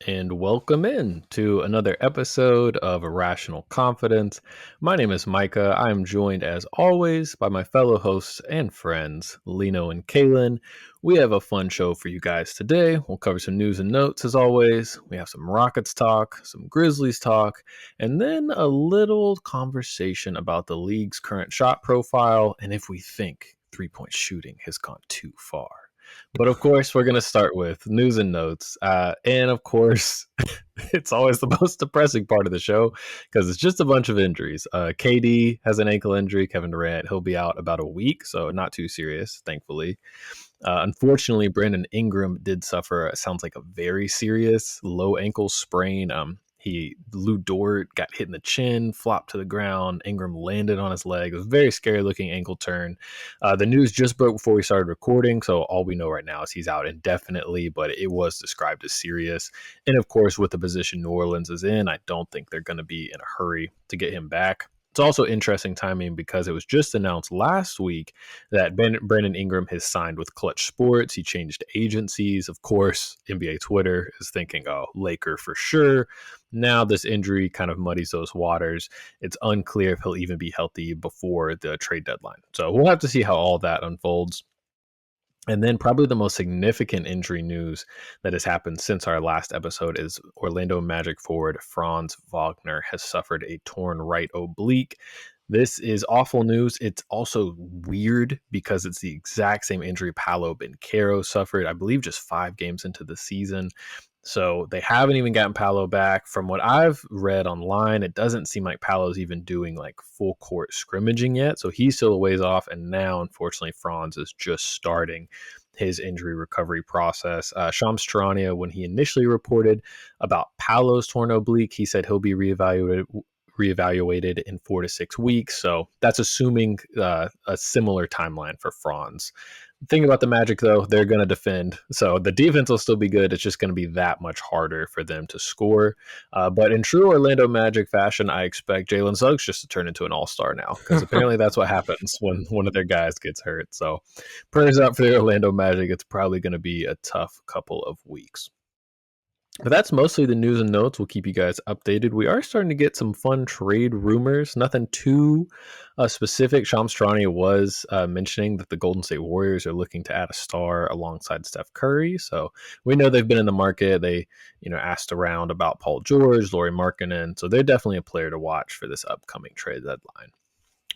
and welcome in to another episode of Irrational Confidence. My name is Micah. I am joined, as always, by my fellow hosts and friends, Lino and Caelan. We have a fun show for you guys today. We'll cover some news and notes, as always. We have some Rockets talk, some Grizzlies talk, and then a little conversation about the league's current shot profile and if we think three-point shooting has gone too far. But of course, we're going to start with news and notes. And of course, it's always the most depressing part of the show because it's just a bunch of injuries. KD has an ankle injury. Kevin Durant, he'll be out about a week, so not too serious, thankfully. Unfortunately, Brandon Ingram did suffer, it sounds like a very serious low ankle sprain. Lou Dort got hit in the chin, flopped to the ground. Ingram landed on his leg. It was a very scary looking ankle turn. The news just broke before we started recording, so all we know right now is he's out indefinitely, but it was described as serious. And of course, with the position New Orleans is in, I don't think they're going to be in a hurry to get him back. It's also interesting timing because it was just announced last week that Brandon Ingram has signed with Clutch Sports. He changed agencies. Of course, NBA Twitter is thinking, oh, Laker for sure. Now this injury kind of muddies those waters. It's unclear if he'll even be healthy before the trade deadline. So we'll have to see how all that unfolds. And then probably the most significant injury news that has happened since our last episode is Orlando Magic forward Franz Wagner has suffered a torn right oblique. This is awful news. It's also weird because it's the exact same injury Paolo Banchero suffered, I believe, just 5 games into the season. So they haven't even gotten Paolo back. From what I've read online, it doesn't seem like Paolo's even doing like full court scrimmaging yet. So he's still a ways off. And now, unfortunately, Franz is just starting his injury recovery process. Shams Charania, when he initially reported about Paolo's torn oblique, he said he'll be reevaluated in 4 to 6 weeks. So that's assuming a similar timeline for Franz. Thing about the Magic, though, they're going to defend. So the defense will still be good. It's just going to be that much harder for them to score. But in true Orlando Magic fashion, I expect Jalen Suggs just to turn into an all-star now because apparently that's what happens when one of their guys gets hurt. So prayers up for the Orlando Magic. It's probably going to be a tough couple of weeks. But that's mostly the news and notes. We'll keep you guys updated. We are starting to get some fun trade rumors. Nothing too specific. Shams Charania was mentioning that the Golden State Warriors are looking to add a star alongside Steph Curry. So we know they've been in the market. They, asked around about Paul George, Lauri Markkanen. So they're definitely a player to watch for this upcoming trade deadline.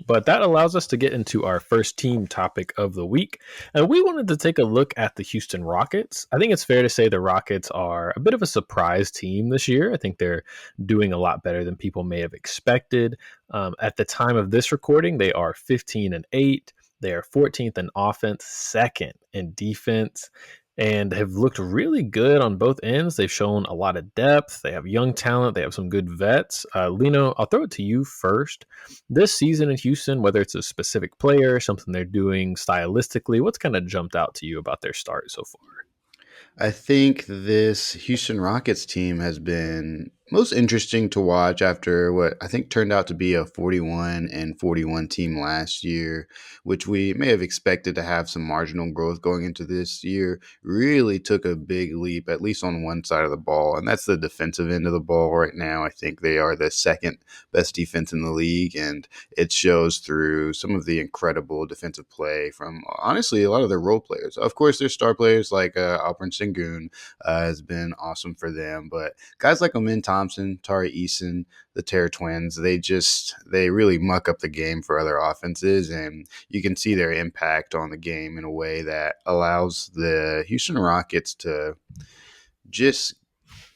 But that allows us to get into our first team topic of the week. And we wanted to take a look at the Houston Rockets. I think it's fair to say the Rockets are a bit of a surprise team this year. I think they're doing a lot better than people may have expected. At the time of this recording, they are 15-8. They are 14th in offense, second in defense, and have looked really good on both ends. They've shown a lot of depth. They have young talent. They have some good vets. Lino, I'll throw it to you first. This season in Houston, whether it's a specific player, something they're doing stylistically, what's kind of jumped out to you about their start so far? I think this Houston Rockets team has been most interesting to watch after what I think turned out to be a 41-41 team last year, which we may have expected to have some marginal growth going into this year. Really took a big leap, at least on one side of the ball, and that's the defensive end of the ball right now. I think they are the second best defense in the league, and it shows through some of the incredible defensive play from, honestly, a lot of their role players. Of course, their star players like Alperen Sengun has been awesome for them, but guys like Amin Thompson, Tari Eason, the Terror Twins, they really muck up the game for other offenses, and you can see their impact on the game in a way that allows the Houston Rockets to just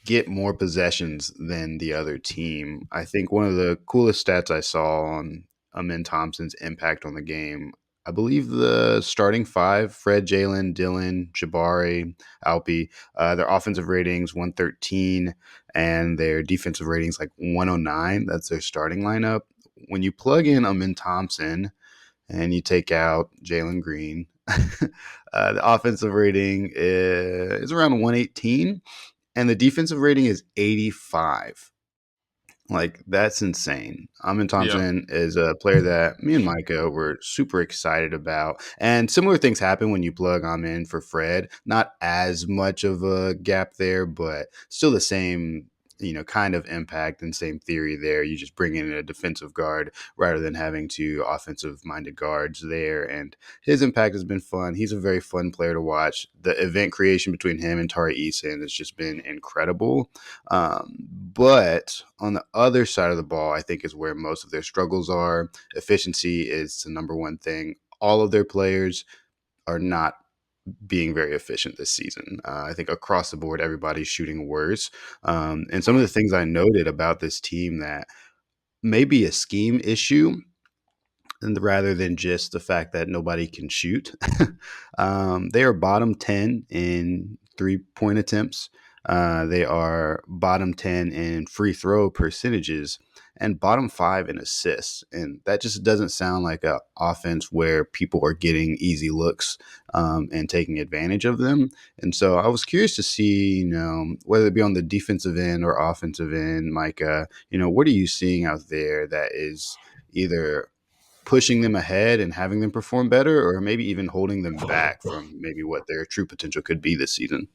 get more possessions than the other team. I think one of the coolest stats I saw on Amin Thompson's impact on the game, I believe the starting 5, Fred, Jalen, Dylan, Jabari, Alpi, their offensive ratings 113 and their defensive ratings like 109. That's their starting lineup. When you plug in Amin Thompson and you take out Jalen Green, the offensive rating is around 118 and the defensive rating is 85. Like, that's insane. Amin Yeah. Thompson is a player that me and Micah were super excited about. And similar things happen when you plug Amin for Fred. Not as much of a gap there, but still the same, kind of impact and same theory there. You just bring in a defensive guard rather than having two offensive minded guards there. And his impact has been fun. He's a very fun player to watch. The event creation between him and Tari Eason has just been incredible. But on the other side of the ball, I think is where most of their struggles are. Efficiency is the number one thing. All of their players are not being very efficient this season. I think across the board, everybody's shooting worse. And some of the things I noted about this team that may be a scheme issue and rather than just the fact that nobody can shoot. They are bottom 10 in 3-point attempts. They are bottom 10 in free throw percentages and bottom 5 in assists. And that just doesn't sound like an offense where people are getting easy looks and taking advantage of them. And so I was curious to see, whether it be on the defensive end or offensive end, Micah, what are you seeing out there that is either pushing them ahead and having them perform better, or maybe even holding them back from maybe what their true potential could be this season?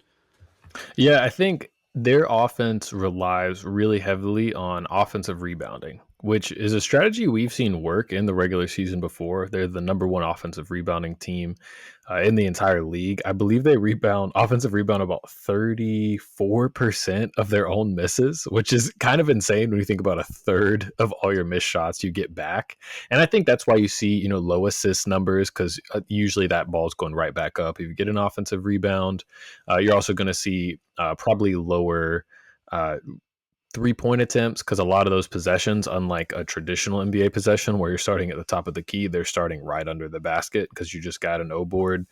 Yeah, I think their offense relies really heavily on offensive rebounding, which is a strategy we've seen work in the regular season before. They're the number one offensive rebounding team in the entire league. I believe they offensive rebound about 34% of their own misses, which is kind of insane when you think about a third of all your missed shots you get back. And I think that's why you see, low assist numbers, because usually that ball's going right back up. If you get an offensive rebound, you're also going to see probably lower uh, 3-point attempts, because a lot of those possessions, unlike a traditional NBA possession where you're starting at the top of the key, they're starting right under the basket because you just got an O board.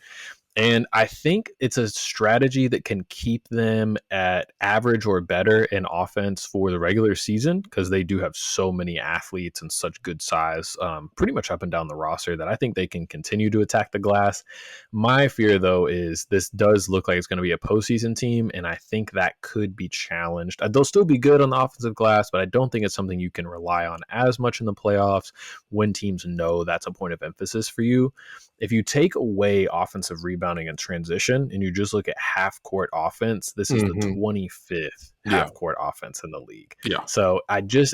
And I think it's a strategy that can keep them at average or better in offense for the regular season, because they do have so many athletes and such good size, pretty much up and down the roster, that I think they can continue to attack the glass. My fear, though, is this does look like it's going to be a postseason team, and I think that could be challenged. They'll still be good on the offensive glass, but I don't think it's something you can rely on as much in the playoffs when teams know that's a point of emphasis for you. If you take away offensive rebounding and transition and you just look at half court offense, this is the Hmm. 25th Yeah. half court offense in the league. Yeah. So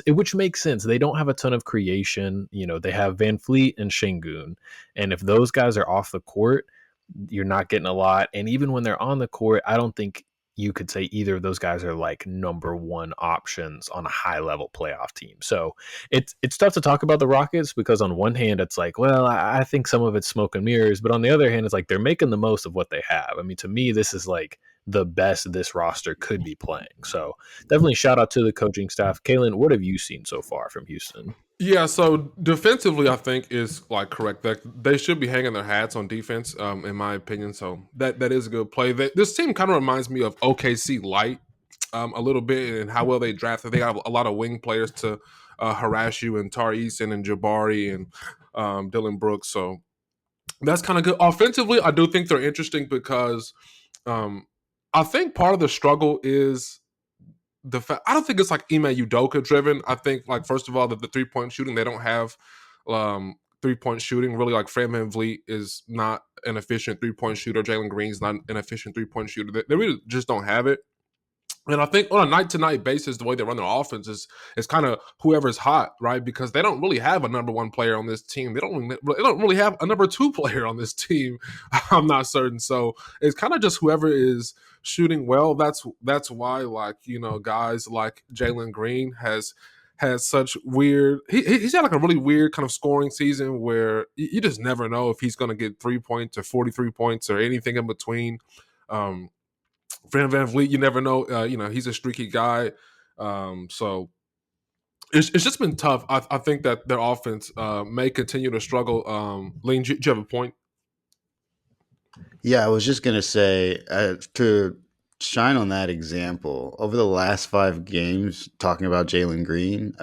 which makes sense. They don't have a ton of creation. They have Van Fleet and Şengün. And if those guys are off the court, you're not getting a lot. And even when they're on the court, I don't think you could say either of those guys are like number one options on a high level playoff team. So it's tough to talk about the Rockets, because on one hand it's like, well, I think some of it's smoke and mirrors, but on the other hand it's like they're making the most of what they have. I mean, to me, this is like the best this roster could be playing. So definitely shout out to the coaching staff. Caelan, what have you seen so far from Houston? Yeah, so defensively, I think is like correct. That they should be hanging their hats on defense, in my opinion. So that is a good play. This team kind of reminds me of OKC Light, a little bit, and how well they drafted. They got a lot of wing players to harass you, and Tar Eason and Jabari and Dylan Brooks. So that's kind of good. Offensively, I do think they're interesting because um, I think part of the struggle is the fact. I don't think it's like Ime Udoka driven. I think, like, first of all, the 3-point shooting, they don't have 3-point shooting. Really, like, Fred VanVleet is not an efficient 3-point shooter. Jalen Green's not an efficient 3-point shooter. They really just don't have it. And I think on a night to night basis, the way they run their offense is kind of whoever's hot, right? Because they don't really have a number one player on this team. They don't really have a number two player on this team. I'm not certain. So it's kind of just whoever is shooting well. That's why, like, guys like Jalen Green has such weird. He's had like a really weird kind of scoring season where you just never know if he's going to get 3 points or 43 points or anything in between. Fred VanVleet, you never know. He's a streaky guy. So it's just been tough. I think that their offense may continue to struggle. Lane, do you have a point? Yeah, I was just gonna say to shine on that example over the last 5 games. Talking about Jalen Green,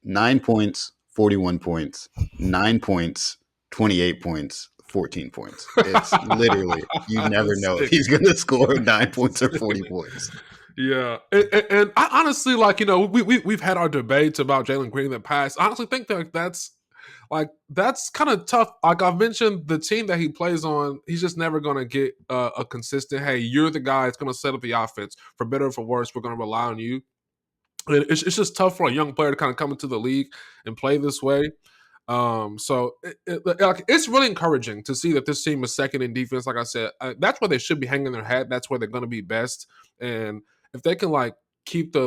9 points, 41 points, 9 points, 28 points, 14 points. It's literally you never know if Sick. he's gonna score 9 points or 40 points. Yeah, and I honestly like we've had our debates about Jalen Green in the past. I honestly think that that's kind of tough. Like I've mentioned, the team that he plays on, he's just never going to get a consistent. Hey, you're the guy that's going to set up the offense for better or for worse. We're going to rely on you. And it's just tough for a young player to kind of come into the league and play this way. Like, it's really encouraging to see that this team is second in defense. Like I said, that's where they should be hanging their hat. That's where they're going to be best. And if they can like keep the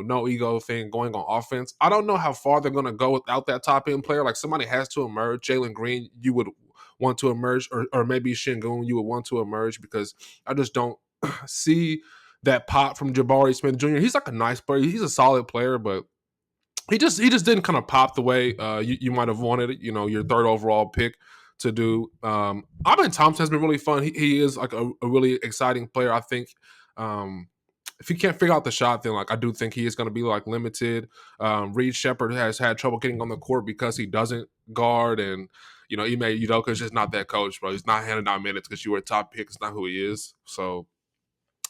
no ego thing going on offense, I don't know how far they're going to go without that top end player. Like somebody has to emerge. Jalen Green, you would want to emerge, or maybe Şengün, you would want to emerge, because I just don't see that pop from Jabari Smith Jr. He's like a nice player. He's a solid player, but he just didn't kind of pop the way you might have wanted it, your third overall pick to do. Amen Thompson has been really fun. He is like a really exciting player. I think if he can't figure out the shot, then like I do think he is going to be like limited. Reed Shepard has had trouble getting on the court because he doesn't guard, and Ime Udoka is just not that coach, bro. He's not handing out minutes because you were a top pick. It's not who he is. So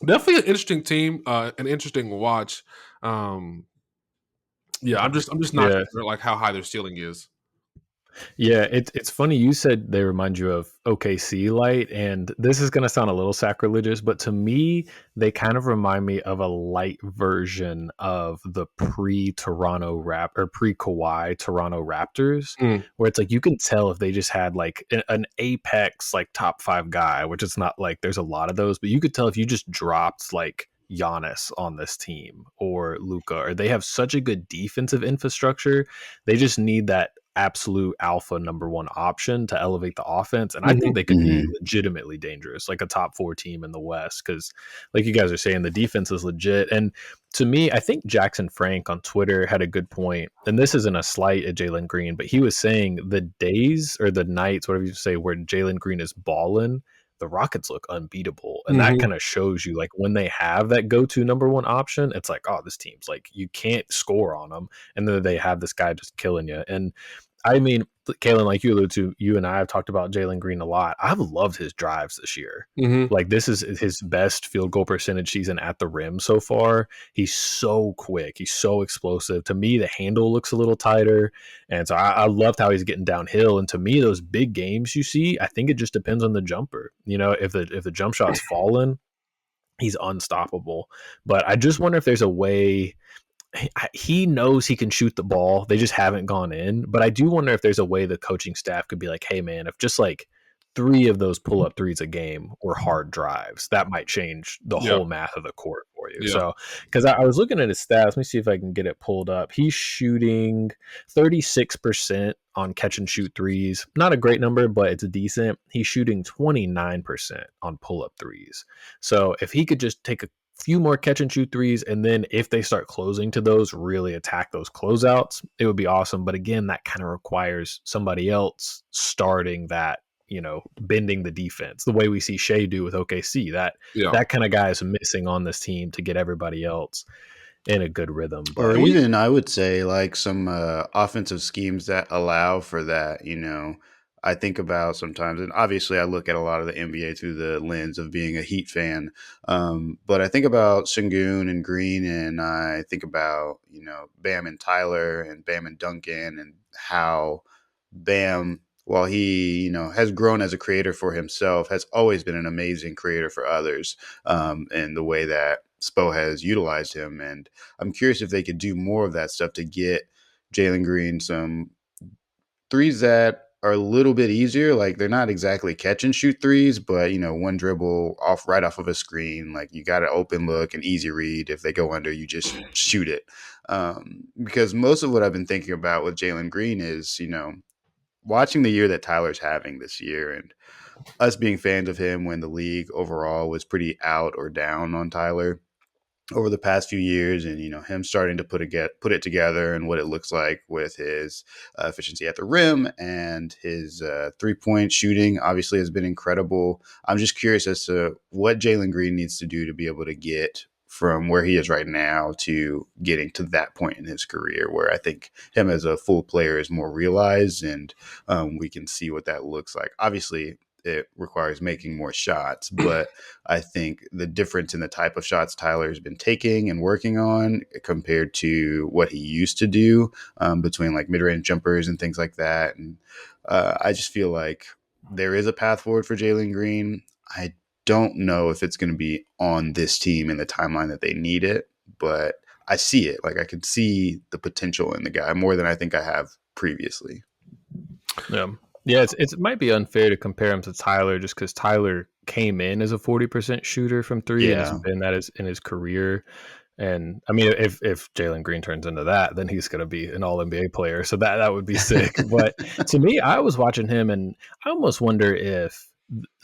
definitely an interesting team, an interesting watch. Um, yeah, I'm just not Yeah. sure like how high their ceiling is. Yeah, it's funny you said they remind you of OKC light, and this is going to sound a little sacrilegious, but to me, they kind of remind me of a light version of the pre-Toronto Rap or pre-Kawhi Toronto Raptors, Mm. where it's like you can tell if they just had like an apex like top 5 guy, which it's not like there's a lot of those, but you could tell if you just dropped like Giannis on this team or Luca, or they have such a good defensive infrastructure. They just need that absolute alpha number one option to elevate the offense. And I think Mhm. they could be legitimately dangerous, like a top 4 team in the West. Cause like you guys are saying, the defense is legit. And to me, I think Jackson Frank on Twitter had a good point. And this isn't a slight at Jalen Green, but he was saying the days or the nights, whatever you say, where Jalen Green is balling, the Rockets look unbeatable. And that Mhm. kind of shows you like when they have that go-to number one option, it's like, oh, this team's like, you can't score on them. And then they have this guy just killing you. And I mean, Caelan, like you alluded to, you and I have talked about Jalen Green a lot. I've loved his drives this year. Mhm. Like this is his best field goal percentage season at the rim so far. He's so quick. He's so explosive. To me, the handle looks a little tighter. And so I loved how he's getting downhill. And to me, those big games you see, I think it just depends on the jumper. If the jump shot's falling, he's unstoppable. But I just wonder if there's a way he knows he can shoot the ball. They just haven't gone in. But I do wonder if there's a way the coaching staff could be like, hey, man, if just like 3 of those pull up threes a game were hard drives, that might change the Yeah. whole math of the court for you. Yeah. So, because I was looking at his stats, let me see if I can get it pulled up. He's shooting 36% on catch and shoot threes. Not a great number, but it's decent. He's shooting 29% on pull up threes. So, if he could just take a few more catch and shoot threes, and then if they start closing to those, really attack those closeouts, it would be awesome. But again, that kind of requires somebody else starting that, bending the defense the way we see Shea do with OKC. Yeah. That kind of guy is missing on this team to get everybody else in a good rhythm. Or But And we even I would say like some offensive schemes that allow for that. I think about sometimes, and obviously I look at a lot of the NBA through the lens of being a Heat fan. But I think about Şengün and Green, and I think about Bam and Tyler and Bam and Duncan, and how Bam, while he has grown as a creator for himself, has always been an amazing creator for others. And the way that Spo has utilized him, and I'm curious if they could do more of that stuff to get Jalen Green some threes that are a little bit easier. Like they're not exactly catch and shoot threes, but one dribble right off of a screen. Like you got an open look, an easy read. If they go under, you just shoot it. Because most of what I've been thinking about with Jalen Green is, watching the year that Tyler's having this year, and us being fans of him when the league overall was pretty out or down on Tyler over the past few years, and him starting to put it together and what it looks like with his efficiency at the rim and his 3-point shooting obviously has been incredible. I'm just curious as to what Jalen Green needs to do to be able to get from where he is right now to getting to that point in his career where I think him as a full player is more realized, and we can see what that looks like. Obviously, it requires making more shots. But I think the difference in the type of shots Tyler has been taking and working on compared to what he used to do, between like mid-range jumpers and things like that. And I just feel like there is a path forward for Jalen Green. I don't know if it's going to be on this team in the timeline that they need it, but I see it. Like I can see the potential in the guy more than I think I have previously. Yeah, it might be unfair to compare him to Tyler just because Tyler came in as a 40% shooter from three and has been that in his career. And I mean, if Jalen Green turns into that, then he's going to be an All NBA player. So that would be sick. But to me, I was watching him, and I almost wonder if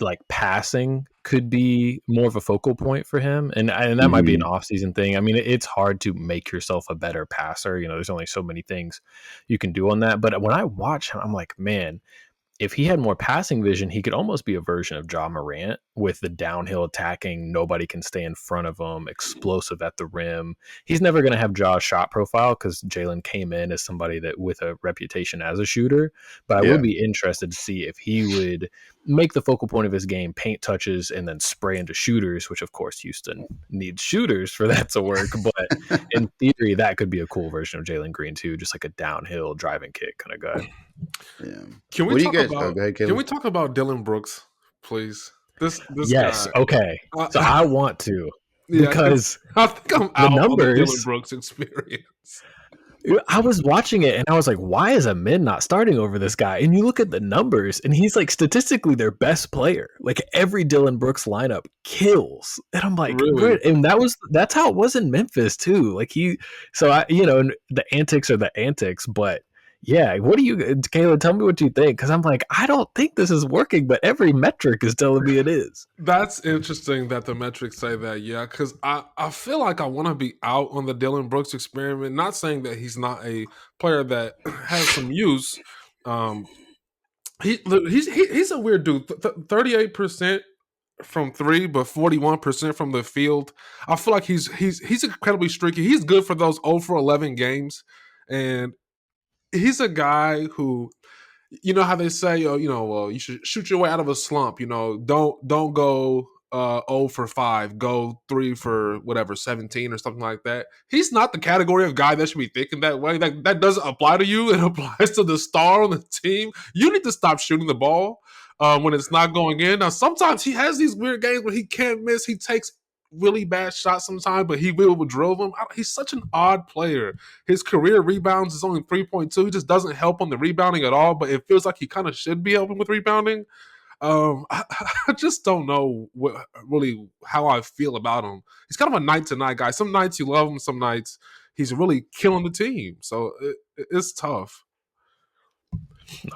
like passing could be more of a focal point for him, and that might be an off-season thing. I mean, it's hard to make yourself a better passer. There's only so many things you can do on that. But when I watch him, I'm like, man, if he had more passing vision, he could almost be a version of Ja Morant with the downhill attacking, nobody can stay in front of him, explosive at the rim. He's never going to have Ja's shot profile because Jalen came in as somebody that with a reputation as a shooter. But I would be interested to see if he would make the focal point of his game paint touches and then spray into shooters, which of course Houston needs shooters for that to work. But in theory, that could be a cool version of Jalen Green too, just like a downhill driving kick kind of guy. Yeah. Can we talk about? Go ahead, can we talk about Dylan Brooks, please? This yes. guy. Okay. So I want to because I think I'm out the numbers. On the Dylan Brooks experience. I was watching it and I was like, why is a mid not starting over this guy? And you look at the numbers and he's like statistically their best player. Like every Dylan Brooks lineup kills. And I'm like, really? And that's how it was in Memphis too. Like the antics are the antics, but yeah, Caelan, tell me what you think. Cause I'm like, I don't think this is working, but every metric is telling me it is. That's interesting that the metrics say that, yeah, because I feel like I want to be out on the Dylan Brooks experiment. Not saying that he's not a player that has some use. He's a weird dude. 38% from three, but 41% from the field. I feel like he's incredibly streaky. He's good for those 0 for 11 games, and he's a guy who, you know how they say, you should shoot your way out of a slump. Don't go 0 for 5, go 3 for whatever 17 or something like that. He's not the category of guy that should be thinking that way. That doesn't apply to you. It applies to the star on the team. You need to stop shooting the ball when it's not going in. Now, sometimes he has these weird games where he can't miss. He takes really bad shots sometimes, but he will drill them. He's such an odd player. His career rebounds is only 3.2. He just doesn't help on the rebounding at all, but it feels like he kind of should be helping with rebounding. I just don't know really how I feel about him. He's kind of a night-to-night guy. Some nights you love him, some nights he's really killing the team. So it's tough.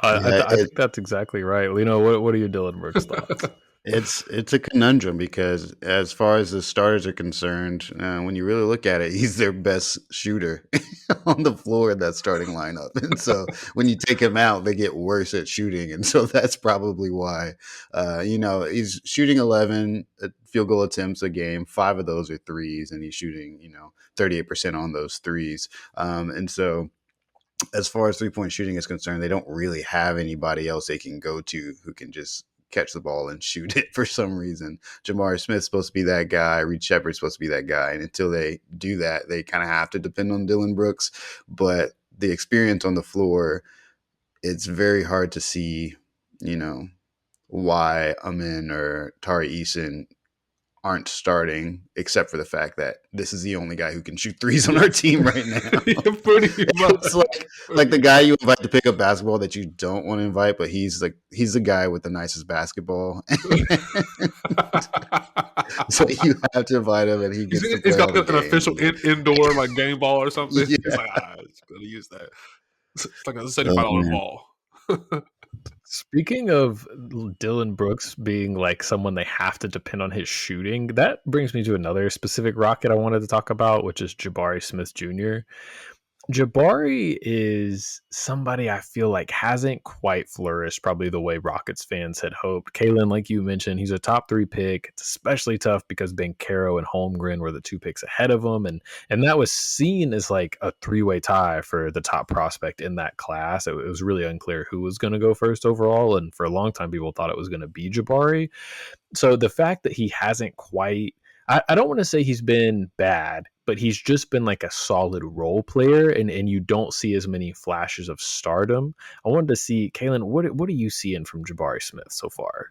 I think that's exactly right. Lino, what are your Dylan Brooks thoughts? It's a conundrum because as far as the starters are concerned, when you really look at it, he's their best shooter on the floor in that starting lineup. And so when you take him out, they get worse at shooting. And so that's probably why, he's shooting 11 field goal attempts a game. 5 of those are threes, and he's shooting, 38% on those threes. And so as far as 3-point shooting is concerned, they don't really have anybody else they can go to who can just catch the ball and shoot it for some reason. Jamar Smith's supposed to be that guy. Reed Shepard's supposed to be that guy. And until they do that, they kind of have to depend on Dylan Brooks. But the experience on the floor, it's very hard to see, why Amin or Tari Eason aren't starting, except for the fact that this is the only guy who can shoot threes on our team right now. It's like the guy you invite to pick up basketball that you don't want to invite, but he's the guy with the nicest basketball. So you have to invite him, and he gets to play. He's got an official indoor like game ball or something. Yeah. He's like, it's gonna use that. It's like a $75 ball. Speaking of Dylan Brooks being like someone they have to depend on his shooting, that brings me to another specific Rocket I wanted to talk about, which is Jabari Smith Jr. Jabari is somebody I feel like hasn't quite flourished probably the way Rockets fans had hoped. Caelan, like you mentioned, he's a top 3 pick. It's especially tough because Bankero and Holmgren were the 2 picks ahead of him, and that was seen as like a 3-way tie for the top prospect in that class. It was really unclear who was going to go first overall, and for a long time people thought it was going to be Jabari. So the fact that he hasn't quite, I don't want to say he's been bad, but he's just been like a solid role player, and you don't see as many flashes of stardom. I wanted to see, Caelan, what are you seeing from Jabari Smith so far?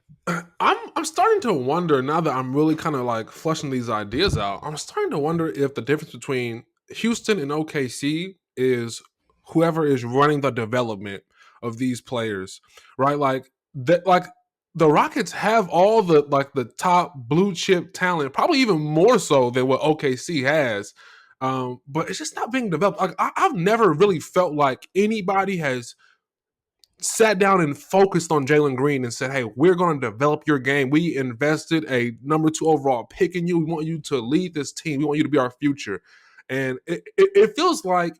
I'm starting to wonder now that I'm really kind of like fleshing these ideas out. I'm starting to wonder if the difference between Houston and OKC is whoever is running the development of these players, right? Like that, like the Rockets have all the like the top blue chip talent, probably even more so than what OKC has. But it's just not being developed. Like I've never really felt like anybody has sat down and focused on Jalen Green and said, hey, we're going to develop your game. We invested a number 2 overall pick in you. We want you to lead this team. We want you to be our future. And it feels like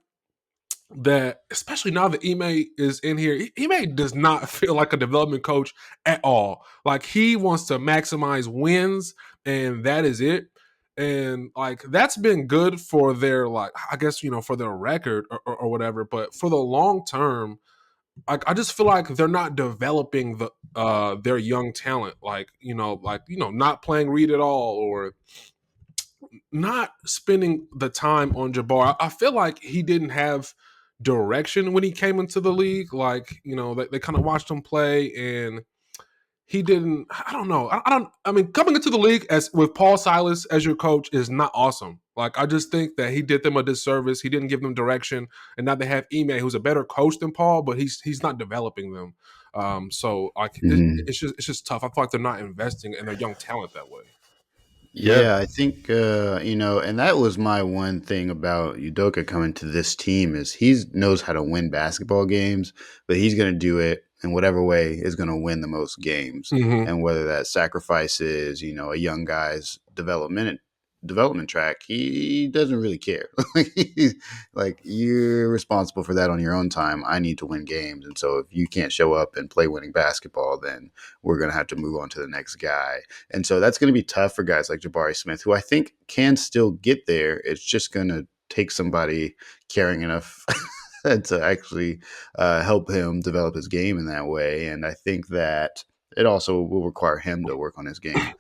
that, especially now that Ime is in here, Ime does not feel like a development coach at all. Like he wants to maximize wins, and that is it. And like that's been good for their, like, I guess, for their record or whatever. But for the long term, I just feel like they're not developing their young talent, not playing Reed at all, or not spending the time on Jabbar. I feel like he didn't have direction when he came into the league. Like, they kind of watched him play, and he didn't. I don't know. I mean, coming into the league as with Paul Silas as your coach is not awesome. Like, I just think that he did them a disservice. He didn't give them direction, and now they have Ime, who's a better coach than Paul, but he's not developing them. So like Mhm. it's just tough. I feel like they're not investing in their young talent that way. Yeah. Yeah, I think and that was my one thing about Udoka coming to this team is he knows how to win basketball games, but he's going to do it in whatever way is going to win the most games, Mm-hmm. and whether that sacrifices, a young guy's development track, he doesn't really care. Like you're responsible for that on your own time. I need to win games, and so if you can't show up and play winning basketball, then we're going to have to move on to the next guy. And so that's going to be tough for guys like Jabari Smith, who I think can still get there. It's just going to take somebody caring enough to actually help him develop his game in that way. And I think that it also will require him to work on his game.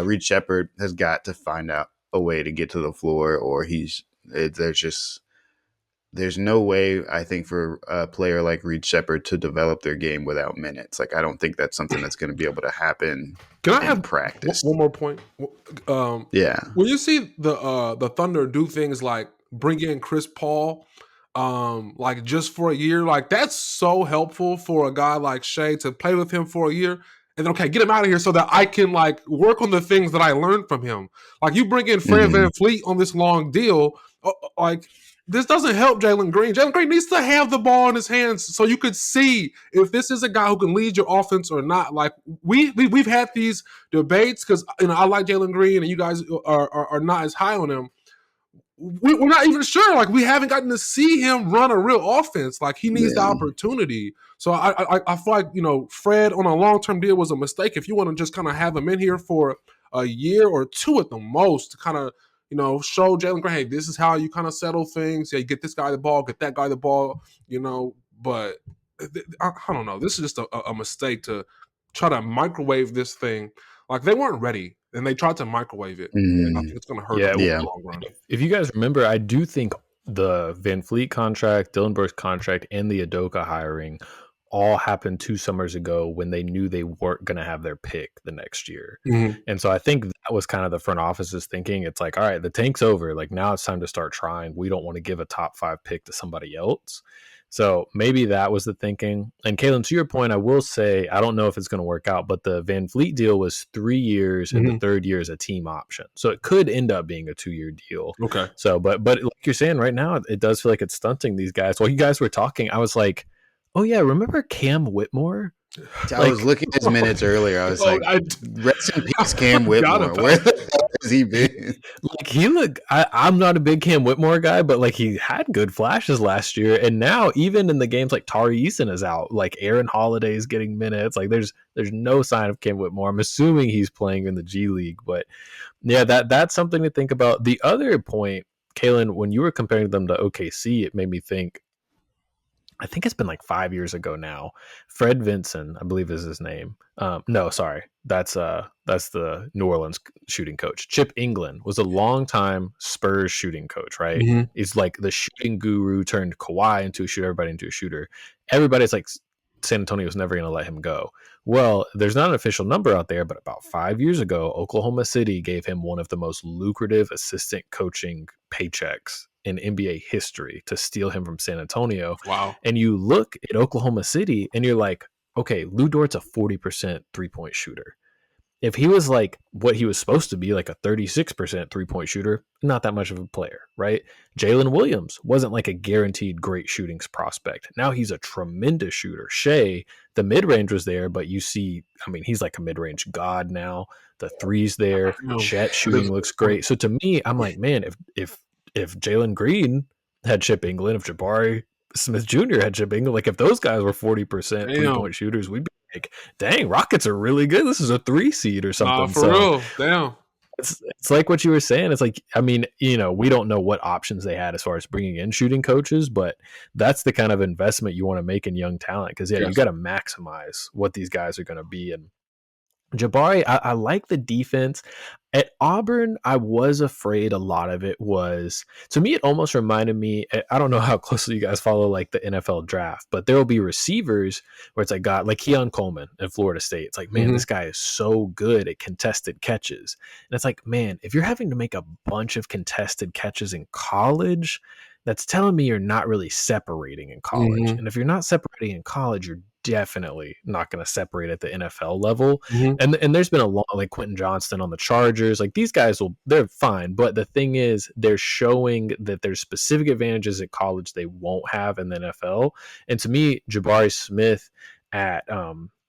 Reed Shepard has got to find out a way to get to the floor, or there's no way, I think, for a player like Reed Shepard to develop their game without minutes. Like, I don't think that's something that's going to be able to happen Can I in have practice. one more point? Yeah. When you see the Thunder do things like bring in Chris Paul, like just for a year, like that's so helpful for a guy like Shea to play with him for a year, and then okay, get him out of here so that I can like work on the things that I learned from him. Like you bring in Fred Hmm. VanVleet on this long deal, like this doesn't help Jalen Green. Jalen Green needs to have the ball in his hands so you could see if this is a guy who can lead your offense or not. Like we've had these debates because I like Jalen Green and you guys are not as high on him. We're not even sure. Like we haven't gotten to see him run a real offense. Like he needs the Yeah. opportunity. So I feel like Fred on a long term deal was a mistake. If you want to just kind of have him in here for a year or two at the most to kind of show Jalen Green, hey, this is how you kind of settle things. Yeah, you get this guy the ball, get that guy the ball. But I don't know. This is just a mistake to try to microwave this thing. Like they weren't ready, and they tried to microwave it, and I Hmm. think it's going to hurt them Yeah. in Yeah. the long run. If you guys remember, I do think the Van Fleet contract, Dylan Brooks contract, and the Adoka hiring all happened 2 summers ago when they knew they weren't going to have their pick the next year. Mm-hmm. And so I think that was kind of the front office's thinking. It's like, all right, the tank's over. Like now it's time to start trying. We don't want to give a top 5 pick to somebody else. So maybe that was the thinking. And Caelan, to your point, I will say, I don't know if it's going to work out, but the Van Fleet deal was 3 years and the Mm-hmm. third year is a team option. So it could end up being a 2-year deal. Okay. So, but like you're saying right now, it does feel like it's stunting these guys. While you guys were talking, I was like, oh yeah, remember Cam Whitmore I was Like, looking at his minutes earlier. I was Oh, like, I rest in peace, Cam forgot Whitmore. Where about the hell has he been? like he look. I'm not a big Cam Whitmore guy, but like he had good flashes last year, and now even in the games like Tari Eason is out, like Aaron Holiday is getting minutes. Like there's no sign of Cam Whitmore. I'm assuming he's playing in the G League, but yeah, that's something to think about. The other point, Caelan, when you were comparing them to OKC, it made me think. I think it's been like 5 years ago now. Fred Vinson, I believe is his name. No, sorry, that's the New Orleans shooting coach. Chip England was a longtime Spurs shooting coach, right? it. He's like the shooting guru turned Kawhi into a shooter, everybody into a shooter. Everybody's like San Antonio was never going to let him go. Well, there's not an official number out there, but about 5 years ago, Oklahoma City gave him one of the most lucrative assistant coaching paychecks in NBA history to steal him from San Antonio. Wow. And you look at Oklahoma City and you're like, okay, Lou Dort's a 40% 3-point shooter. If he was like what he was supposed to be, like a 36% 3-point shooter, not that much of a player, right? Jalen Williams wasn't like a guaranteed great shooting prospect. Now he's a tremendous shooter. Shea, the mid range was there, but you see, I mean, he's like a mid range god now. The three's there. No, Chet that is shooting a good looks point. great. So to me, I'm like, man, if Jalen Green had Chip England, if Jabari Smith Jr. had Chip England, like if those guys were 40% Damn. 3-point shooters, we'd be like, dang, Rockets are really good. This is a 3 seed or Nah, something. for So real. Damn. it's like what you were saying. It's like, I mean, we don't know what options they had as far as bringing in shooting coaches, but that's the kind of investment you want to make in young talent. Because, yeah, you Yes. got to maximize what these guys are going to be. And Jabari, I like the defense. At Auburn, I was afraid a lot of it was, to me, it almost reminded me, I don't know how closely you guys follow like the NFL draft, but there will be receivers where it's like, God, like Keon Coleman at Florida State. It's like, man, Hmm. this guy is so good at contested catches. And it's like, man, if you're having to make a bunch of contested catches in college, that's telling me you're not really separating in college. Hmm. And if you're not separating in college, you're definitely not going to separate at the NFL level. Hmm. And there's been a lot like Quentin Johnston on the Chargers. Like these guys they're fine, but the thing is they're showing that there's specific advantages at college they won't have in the NFL. And to me, Jabari Smith at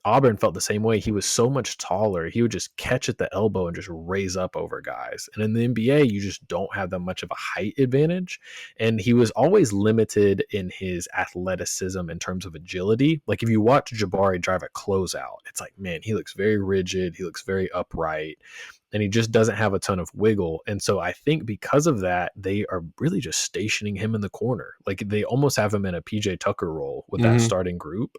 Auburn felt the same way. He was so much taller. He would just catch at the elbow and just raise up over guys. And in the NBA, you just don't have that much of a height advantage. And he was always limited in his athleticism in terms of agility. Like if you watch Jabari drive a closeout, it's like, man, he looks very rigid. He looks very upright. And he just doesn't have a ton of wiggle. And so I think because of that, they are really just stationing him in the corner. Like they almost have him in a PJ Tucker role with that Hmm. starting group.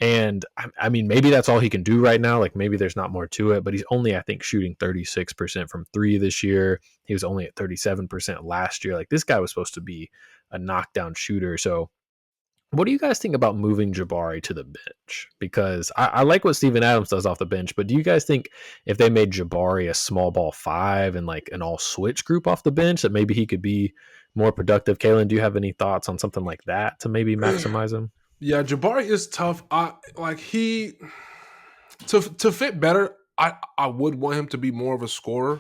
And I mean, maybe that's all he can do right now. Like maybe there's not more to it, but he's only, I think, shooting 36% from three this year. He was only at 37% last year. Like this guy was supposed to be a knockdown shooter. So what do you guys think about moving Jabari to the bench? Because I like what Steven Adams does off the bench, but do you guys think if they made Jabari a small ball five and like an all switch group off the bench, that maybe he could be more productive? Caelan, do you have any thoughts on something like that to maybe maximize him? Yeah, Jabari is tough. I like he to fit better. I would want him to be more of a scorer.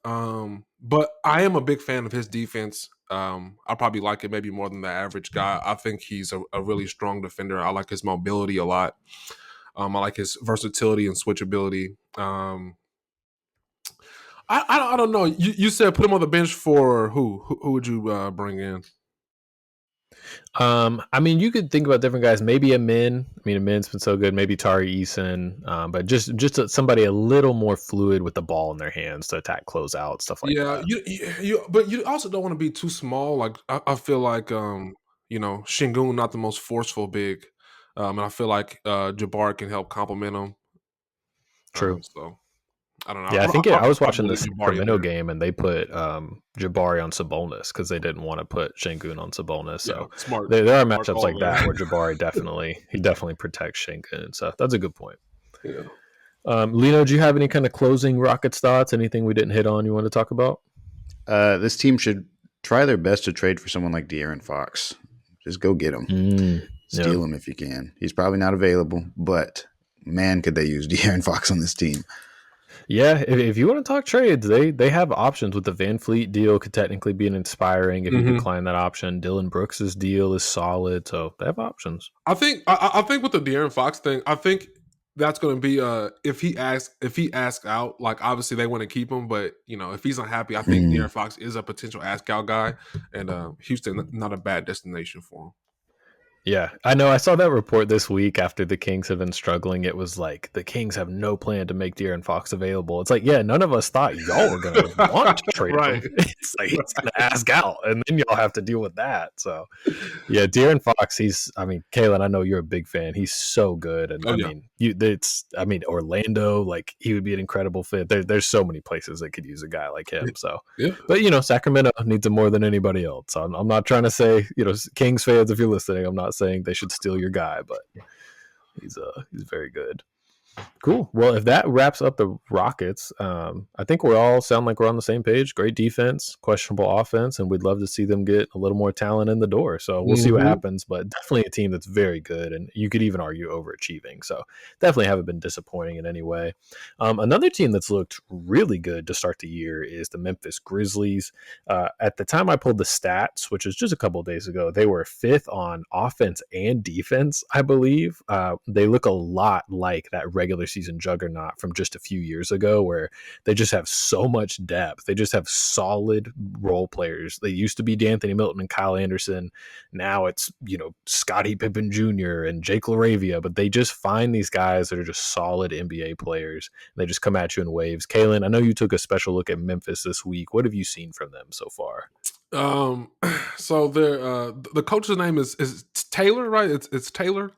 But I am a big fan of his defense. I probably like it maybe more than the average guy. I think he's a really strong defender. I like his mobility a lot. I like his versatility and switchability. I don't know. You said put him on the bench for who? Who would you bring in? I mean, you could think about different guys. Maybe a Min. I mean, a Min's been so good. Maybe Tari Eason. But just somebody a little more fluid with the ball in their hands to attack, close out, stuff like Yeah, that. but you also don't want to be too small. Like I feel like Shingun not the most forceful big, and I feel like Jabbar can help complement him. True. So I don't know. Yeah, I think I I was probably watching the leave Jabari in Sacramento there. game and they put Jabari on Sabonis because they didn't want to put Şengün on Sabonis. Yeah, So smart, there are smart matchups call like there. that where Jabari definitely protects Şengün. So that's a good point. Yeah. Lino, do you have any kind of closing Rockets thoughts? Anything we didn't hit on you want to talk about? This team should try their best to trade for someone like De'Aaron Fox. Just go get him. Yeah. Steal him if you can. He's probably not available, but man, could they use De'Aaron Fox on this team. Yeah, if you want to talk trades, they have options with the Van Fleet deal could technically be an inspiring if you Mm-hmm. decline that option. Dylan Brooks's deal is solid, so they have options. I think with the De'Aaron Fox thing, I think that's going to be if he asks out, like obviously they want to keep him, but if he's unhappy, I think Mm. De'Aaron Fox is a potential ask out guy, and Houston not a bad destination for him. Yeah, I know. I saw that report this week after the Kings have been struggling. It was like the Kings have no plan to make De'Aaron Fox available. It's like, yeah, none of us thought y'all were gonna want to trade him. Right. It's like he's gonna ask out, and then y'all have to deal with that. So, yeah, De'Aaron Fox. I mean, Caelan, I know you're a big fan. He's so good, and Oh I yeah. mean, Orlando, like he would be an incredible fit. There's so many places that could use a guy like him. So, Yeah. but Sacramento needs him more than anybody else. I'm not trying to say, Kings fans, if you're listening, I'm not saying they should steal your guy, but he's very good. Cool. Well, if that wraps up the Rockets, I think we all sound like we're on the same page. Great defense, questionable offense, and we'd love to see them get a little more talent in the door. So we'll see what Mm-hmm. happens, but definitely a team that's very good, and you could even argue overachieving. So definitely haven't been disappointing in any way. Another team that's looked really good to start the year is the Memphis Grizzlies. At the time I pulled the stats, which was just a couple of days ago, they were fifth on offense and defense, I believe. They look a lot like that regular season juggernaut from just a few years ago, where they just have so much depth. They just have solid role players. They used to be D'Anthony Milton and Kyle Anderson. Now it's, Scottie Pippen Jr. and Jake LaRavia, but they just find these guys that are just solid NBA players. They just come at you in waves. Caelan, I know you took a special look at Memphis this week. What have you seen from them so far? So the coach's name is Taylor, right? It's Taylor.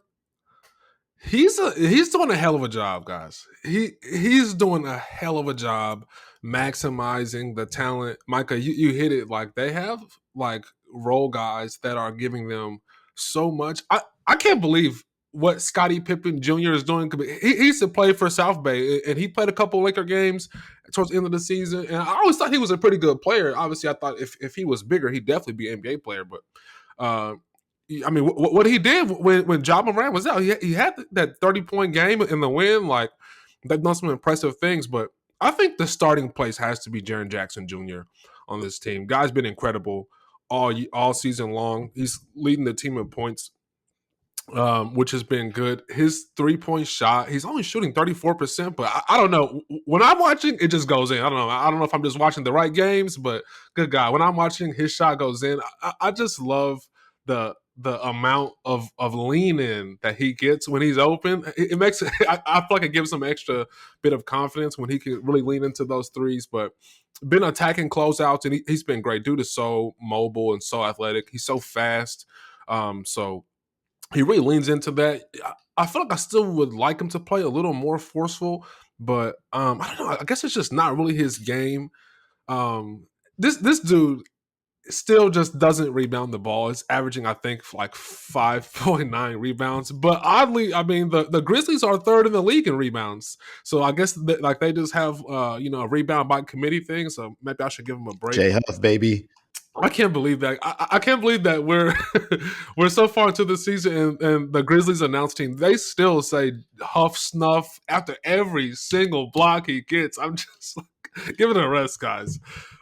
He's doing a hell of a job, guys. He's doing a hell of a job maximizing the talent. Micah, you hit it. Like they have like role guys that are giving them so much. I can't believe what Scottie Pippen Jr. is doing. He used to play for South Bay, and he played a couple Laker games towards the end of the season. And I always thought he was a pretty good player. Obviously, I thought if he was bigger, he'd definitely be an NBA player. But uh, I mean, what he did when Ja Morant was out, he had that 30-point game in the win. Like they've done some impressive things, but I think the starting place has to be Jaren Jackson Jr. on this team. Guy's been incredible all season long. He's leading the team in points, which has been good. His 3-point shot, he's only shooting 34%, but I don't know. When I'm watching, it just goes in. I don't know if I'm just watching the right games, but good guy. When I'm watching, his shot goes in. I just love the amount of lean in that he gets when he's open. It makes it, I feel like it gives him extra bit of confidence when he can really lean into those threes. But been attacking closeouts, and he's been great. Dude is so mobile and so athletic. He's so fast. So he really leans into that. I feel like I still would like him to play a little more forceful, but I don't know. I guess it's just not really his game. This dude still just doesn't rebound the ball. It's averaging, I think, like 5.9 rebounds. But oddly, I mean, the Grizzlies are third in the league in rebounds. So I guess like they just have a rebound by committee thing. So maybe I should give them a break. J Huff, baby. I can't believe that. I can't believe that we're we're so far into the season, and the Grizzlies announced team, they still say Huff Snuff after every single block he gets. I'm just like, give it a rest, guys.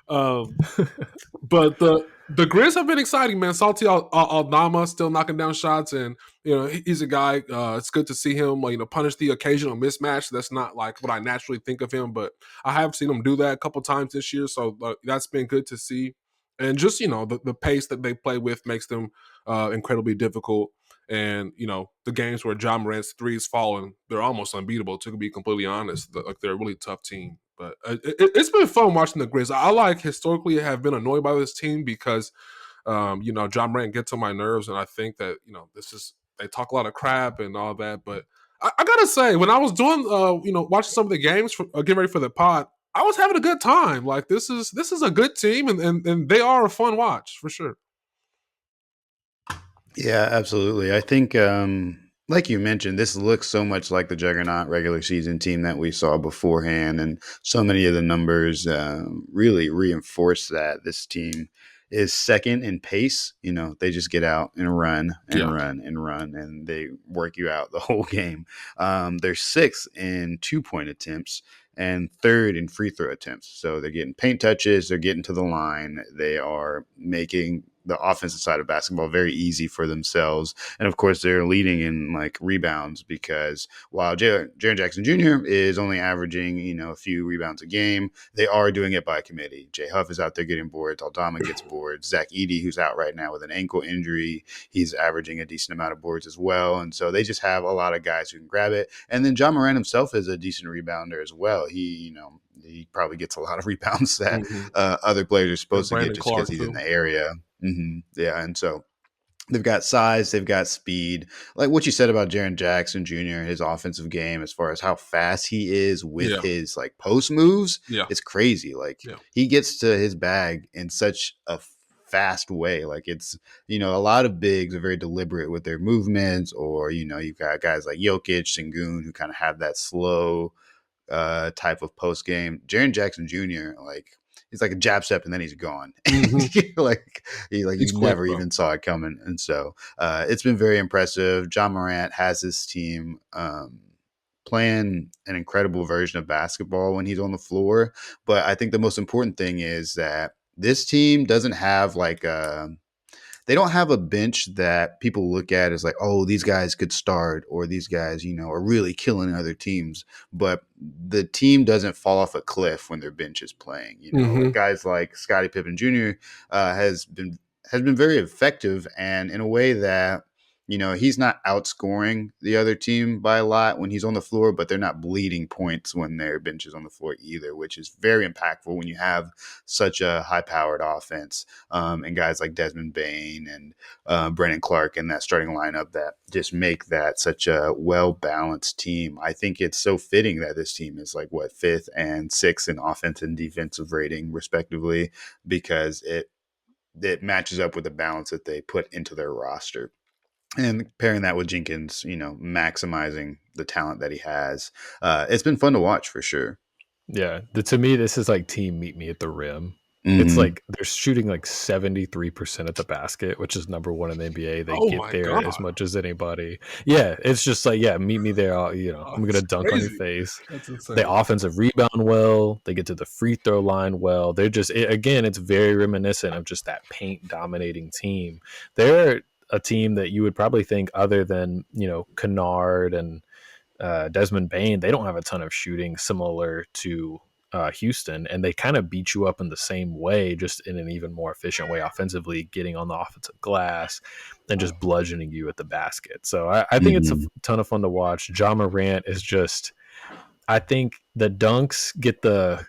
But the Grizz have been exciting, man. Salty Aldama still knocking down shots, and he's a guy. It's good to see him, punish the occasional mismatch. That's not like what I naturally think of him, but I have seen him do that a couple times this year, so that's been good to see. And just the pace that they play with makes them incredibly difficult. And the games where John Morant's threes falling, they're almost unbeatable. To be completely honest, they're a really tough team. But it's been fun watching the Grizz. I historically have been annoyed by this team because John Morant gets on my nerves, and I think that they talk a lot of crap and all that. But I gotta say, when I was doing watching some of the games getting ready for the pod, I was having a good time. Like this is a good team, and they are a fun watch for sure. Yeah, absolutely. I think, like you mentioned, this looks so much like the juggernaut regular season team that we saw beforehand, and so many of the numbers really reinforce that. This team is second in pace. They just get out and run and run and run, and they work you out the whole game. They're sixth in 2-point attempts, and third in free throw attempts. So they're getting paint touches, they're getting to the line, they are making the offensive side of basketball very easy for themselves. And of course, they're leading in like rebounds because while Jaren Jackson Jr. is only averaging, a few rebounds a game, they are doing it by committee. Jay Huff is out there getting boards. Aldama gets boards. Zach Edey, who's out right now with an ankle injury, he's averaging a decent amount of boards as well. And so they just have a lot of guys who can grab it. And then John Moran himself is a decent rebounder as well. He probably gets a lot of rebounds that other players are supposed to get Brandon just because Clark he's in too. the area. Yeah, and so they've got size, they've got speed. Like what you said about Jaren Jackson Jr., his offensive game, as far as how fast he is with Yeah, his like post moves, yeah, it's crazy. Like yeah. he gets to his bag in such a fast way. Like it's, a lot of bigs are very deliberate with their movements, or, you've got guys like Jokic, Sengun, who kind of have that slow type of post game. Jaren Jackson Jr., like he's like a jab step and then he's gone. hmm You He's quick, never bro. even saw it coming. And so it's been very impressive. John Morant has his team playing an incredible version of basketball when he's on the floor. But I think the most important thing is that this team doesn't have like they don't have a bench that people look at as like, oh, these guys could start, or these guys, are really killing other teams. But the team doesn't fall off a cliff when their bench is playing. Like hmm guys like Scottie Pippen Jr. Has been very effective, and in a way that he's not outscoring the other team by a lot when he's on the floor, but they're not bleeding points when their bench is on the floor either, which is very impactful when you have such a high-powered offense and guys like Desmond Bain and Brandon Clark and that starting lineup that just make that such a well-balanced team. I think it's so fitting that this team is like fifth and sixth in offense and defensive rating, respectively, because it matches up with the balance that they put into their roster. And pairing that with Jenkins, maximizing the talent that he has, it's been fun to watch for sure. Yeah, to me, this is like team meet me at the rim. It's Mm-hmm. like they're shooting like 73% at the basket, which is number one in the NBA. They Oh get my there as god, much as anybody. Yeah, it's just like, yeah, meet me there. I'm gonna that's dunk on your crazy. face. That's They insane. offensive rebound well. They get to the free throw line well. They're just again, it's very reminiscent of just that paint dominating team. They're a team that you would probably think, other than Kennard and Desmond Bain, they don't have a ton of shooting similar to Houston, and they kind of beat you up in the same way, just in an even more efficient way offensively, getting on the offensive glass and just bludgeoning you at the basket. So I think it's a Mm-hmm. ton of fun to watch. John Morant is just, I think the dunks get the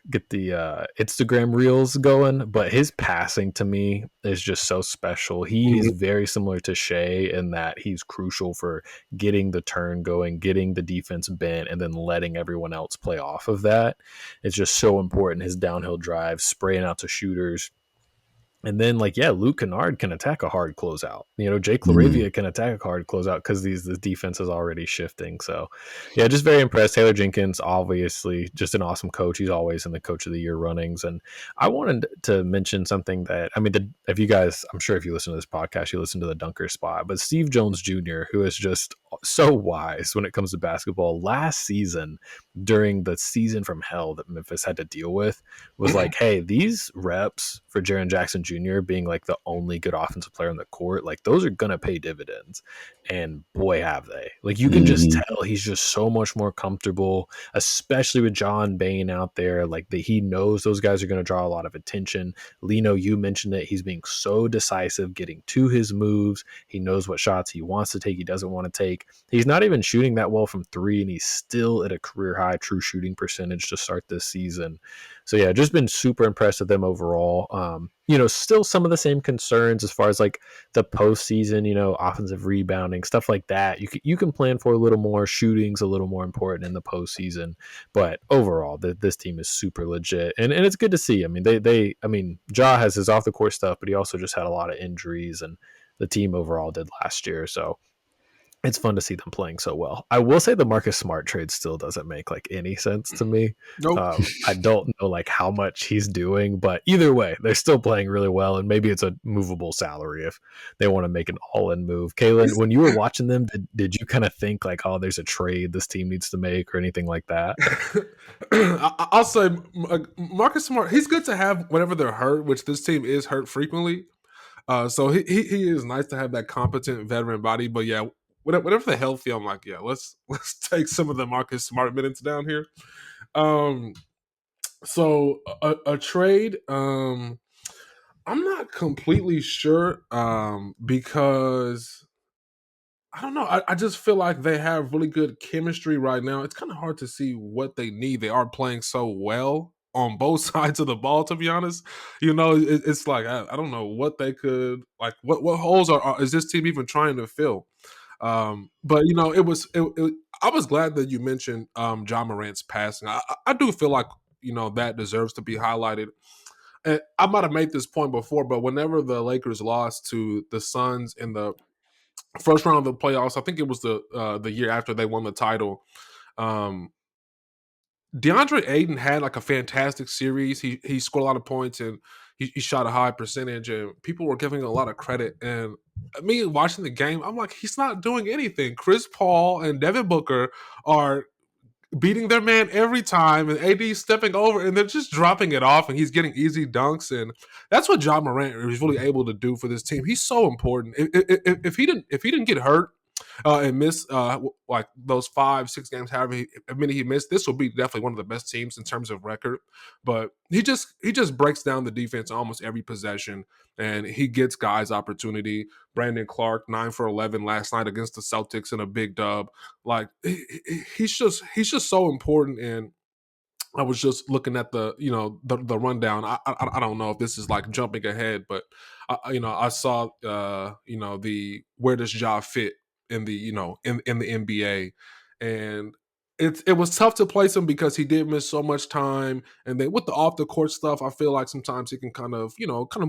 Instagram reels going, but his passing to me is just so special. He's Mhm. very similar to Shea in that he's crucial for getting the turn going, getting the defense bent, and then letting everyone else play off of that. It's just so important. His downhill drive, spraying out to shooters, and then, like, yeah, Luke Kennard can attack a hard closeout. Jake Mm-hmm. Laravia can attack a hard closeout because the defense is already shifting. So, yeah, just very impressed. Taylor Jenkins, obviously, just an awesome coach. He's always in the Coach of the Year runnings. And I wanted to mention something that, I mean, if you guys, I'm sure if you listen to this podcast, you listen to the Dunker Spot, but Steve Jones Jr., who is just so wise when it comes to basketball, last season, during the season from hell that Memphis had to deal with, was like, hey, these reps for Jaren Jackson Jr. being like the only good offensive player on the court, like those are gonna pay dividends. And boy, have they. Like you can just Mm-hmm. tell he's just so much more comfortable, especially with John Bain out there. Like he knows those guys are gonna draw a lot of attention. Lino, you mentioned it. He's being so decisive, getting to his moves. He knows what shots he wants to take, he doesn't want to take. He's not even shooting that well from three, and he's still at a career high true shooting percentage to start this season. So yeah, just been super impressed with them overall. Still some of the same concerns as far as like the postseason, offensive rebounding, stuff like that. You can plan for a little more. Shooting's a little more important in the postseason, but overall, this team is super legit, and it's good to see. I mean, Ja has his off the court stuff, but he also just had a lot of injuries, and the team overall did last year. So it's fun to see them playing so well. I will say the Marcus Smart trade still doesn't make like any sense to me. Nope. I don't know like how much he's doing, but either way, they're still playing really well, and maybe it's a movable salary if they want to make an all-in move. Caelan, He's, when you were watching them, did you kind of think like, oh, there's a trade this team needs to make or anything like that? I'll say Marcus Smart. He's good to have whenever they're hurt, which this team is hurt frequently. So he is nice to have that competent veteran body. But yeah, whatever the healthy, I'm like, yeah, let's take some of the Marcus Smart minutes down here. Um, so a trade. I'm not completely sure. Because I don't know. I just feel like they have really good chemistry right now. It's kind of hard to see what they need. They are playing so well on both sides of the ball, to be honest. It's like I don't know what they could like. What holes is this team even trying to fill? But I was glad that you mentioned John Morant's passing. I do feel like that deserves to be highlighted. And I might have made this point before, but whenever the Lakers lost to the Suns in the first round of the playoffs, I think it was the year after they won the title. Um, DeAndre Ayton had like a fantastic series. He scored a lot of points and he shot a high percentage, and people were giving him a lot of credit. And me watching the game, I'm like, he's not doing anything. Chris Paul and Devin Booker are beating their man every time, and AD stepping over, and they're just dropping it off, and he's getting easy dunks, and that's what John Morant is really able to do for this team. He's so important. If he didn't get hurt and miss like those 5-6 games, however many he missed, this will be definitely one of the best teams in terms of record. But he just breaks down the defense almost every possession, and he gets guys opportunity. Brandon Clark 9 for 11 last night against the Celtics in a big dub. Like he's just so important. And I was just looking at the rundown. I don't know if this is like jumping ahead, but I saw the where does Ja fit in the in the NBA, and it was tough to place him because he did miss so much time, and then with the off the court stuff, I feel like sometimes he can kind of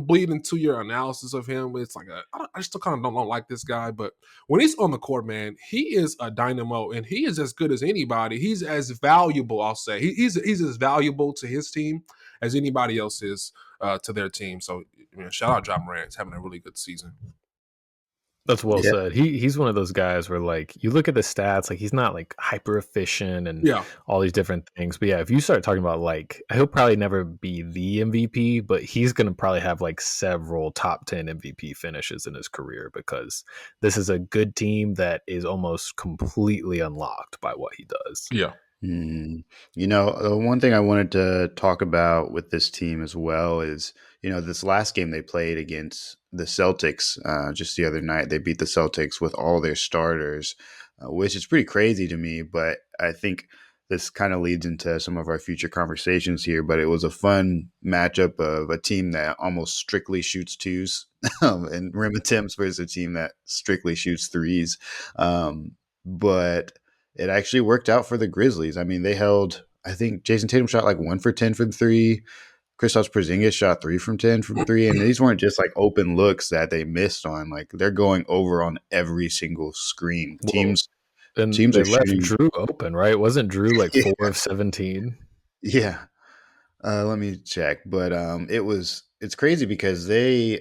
bleed into your analysis of him. It's like I still kind of don't like this guy, but when he's on the court, man, he is a dynamo, and he is as good as anybody. He's as valuable, I'll say. He's as valuable to his team as anybody else is to their team. So, shout out John Morant. He's having a really good season. That's well Yeah. said. He's one of those guys where like you look at the stats, like he's not like hyper efficient and Yeah, all these different things. But yeah, if you start talking about like he'll probably never be the MVP, but he's gonna probably have like several top 10 MVP finishes in his career because this is a good team that is almost completely unlocked by what he does. yeah, Mm. One thing I wanted to talk about with this team as well is, this last game they played against the Celtics just the other night. They beat the Celtics with all their starters, which is pretty crazy to me. But I think this kind of leads into some of our future conversations here. But it was a fun matchup of a team that almost strictly shoots twos and rim attempts versus a team that strictly shoots threes. But it actually worked out for the Grizzlies. I mean, I think Jason Tatum shot like 1 for 10 from three. Kristaps Porzingis shot 3 from 10 from three. And these weren't just like open looks that they missed on. Like they're going over on every single screen. Well, Teams and teams they are left shooting. Drew open, right? Wasn't Drew like Yeah. 4 of 17? Yeah. Let me check. But it's crazy because they're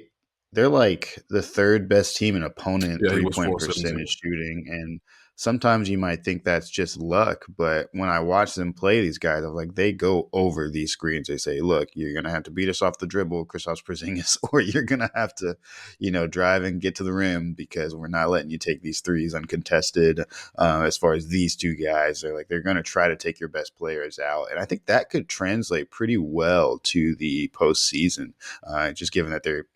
like the third best team in opponent yeah. He was 3-point 4 of 17. percentage shooting. And sometimes you might think that's just luck, but when I watch them play these guys, I'm like, they go over these screens. They say, look, you're gonna have to beat us off the dribble, Kristaps Porzingis, or you're gonna have to, drive and get to the rim because we're not letting you take these threes uncontested. As far as these two guys, they're going to try to take your best players out, and I think that could translate pretty well to the postseason. Just given that they're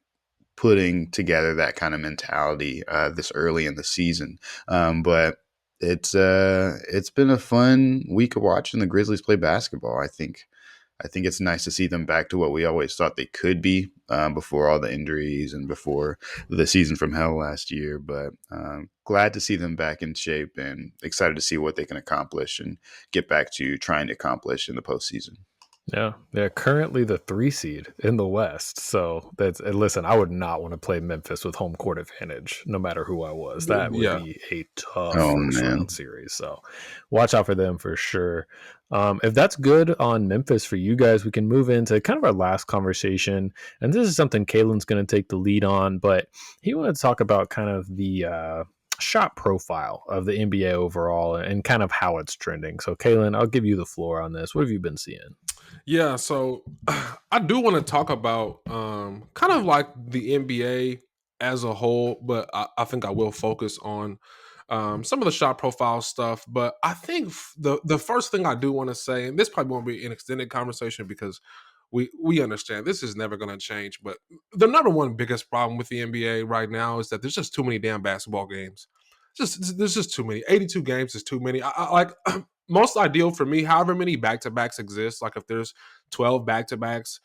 putting together that kind of mentality this early in the season, but it's been a fun week of watching the Grizzlies play basketball. I think it's nice to see them back to what we always thought they could be before all the injuries and before the season from hell last year. But glad to see them back in shape and excited to see what they can accomplish and get back to trying to accomplish in the postseason. Yeah, they're currently the 3 seed in the West. So that's and listen. I would not want to play Memphis with home court advantage, no matter who I was. That would Yeah. be a tough Oh first man. round series. So watch out for them for sure. If that's good on Memphis for you guys, we can move into kind of our last conversation. And this is something Caelan's going to take the lead on, but he wanted to talk about kind of the shot profile of the NBA overall and kind of how it's trending. So, Caelan, I'll give you the floor on this. What have you been seeing? Yeah, so I do want to talk about kind of like the NBA as a whole, but I think I will focus on some of the shot profile stuff. But I think the first thing I do want to say, and this probably won't be an extended conversation because we understand this is never going to change. But the number one biggest problem with the NBA right now is that there's just too many damn basketball games. Just there's just too many. 82 games is too many. I like most ideal for me, however many back to backs exist. Like if there's 12 back to backs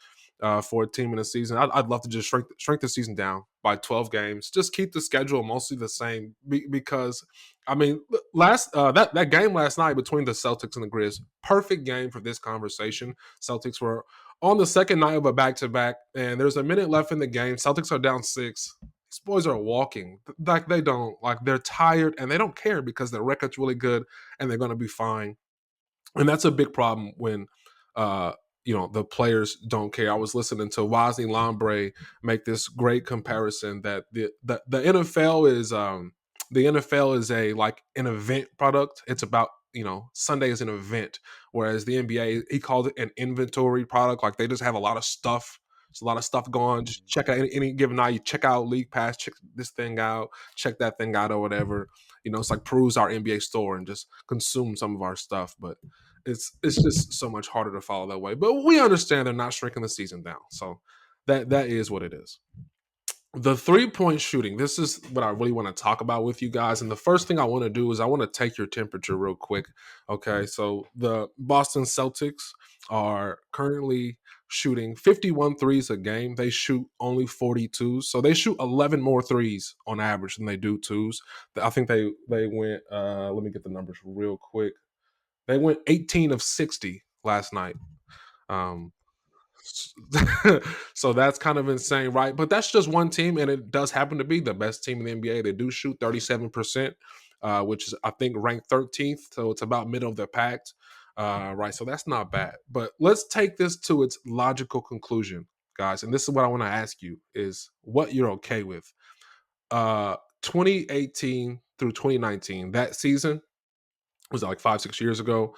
for a team in a season, I'd love to just shrink the season down by 12 games. Just keep the schedule mostly the same because I mean, last that game last night between the Celtics and the Grizz, perfect game for this conversation. Celtics were on the second night of a back to back, and there's a minute left in the game. Celtics are down 6. These boys are walking like they don't like they're tired and they don't care because their record's really good and they're going to be fine. And that's a big problem when uh the players don't care. I was listening to Wosny Lambre make this great comparison that the NFL is a like an event product. It's about Sunday is an event, whereas the NBA he called it an inventory product. Like they just have a lot of stuff. There's a lot of stuff going. Just check out any given night. You check out League Pass, check this thing out, check that thing out, or whatever. It's like peruse our NBA store and just consume some of our stuff. But it's just so much harder to follow that way. But we understand they're not shrinking the season down. So that is what it is. The 3-point shooting, this is what I really want to talk about with you guys. And the first thing I want to do is I want to take your temperature real quick. Okay. So the Boston Celtics are currently shooting 51 threes a game. They shoot only 42s. So they shoot 11 more threes on average than they do twos. I think they went let me get the numbers real quick. They went 18 of 60 last night. Um, so that's kind of insane, right? But that's just one team, and it does happen to be the best team in the NBA. They do shoot 37%, which is, I think, ranked 13th. So it's about middle of the pack, right? So that's not bad. But let's take this to its logical conclusion, guys. And this is what I want to ask you is what you're okay with. 2018 through 2019, that season, was it like 5-6 years ago?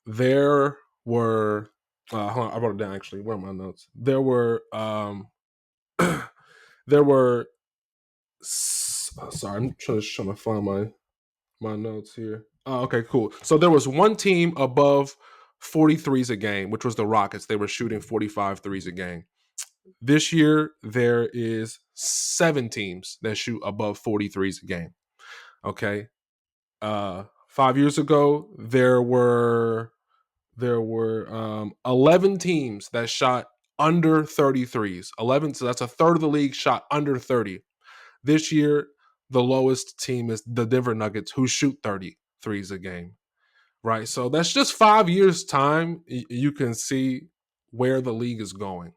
There were hold on, I wrote it down actually. Where are my notes? There were there were sorry, I'm trying to find my notes here. Oh, okay, cool. So there was one team above 43s a game, which was the Rockets. They were shooting 45 threes a game. This year there is 7 teams that shoot above 43s a game. Okay. 5 years ago there were 11 teams that shot under 33s. 11, so that's a third of the league shot under 30. This year the lowest team is the Denver Nuggets, who shoot 33s a game, right? So that's just 5 years time. You can see where the league is going.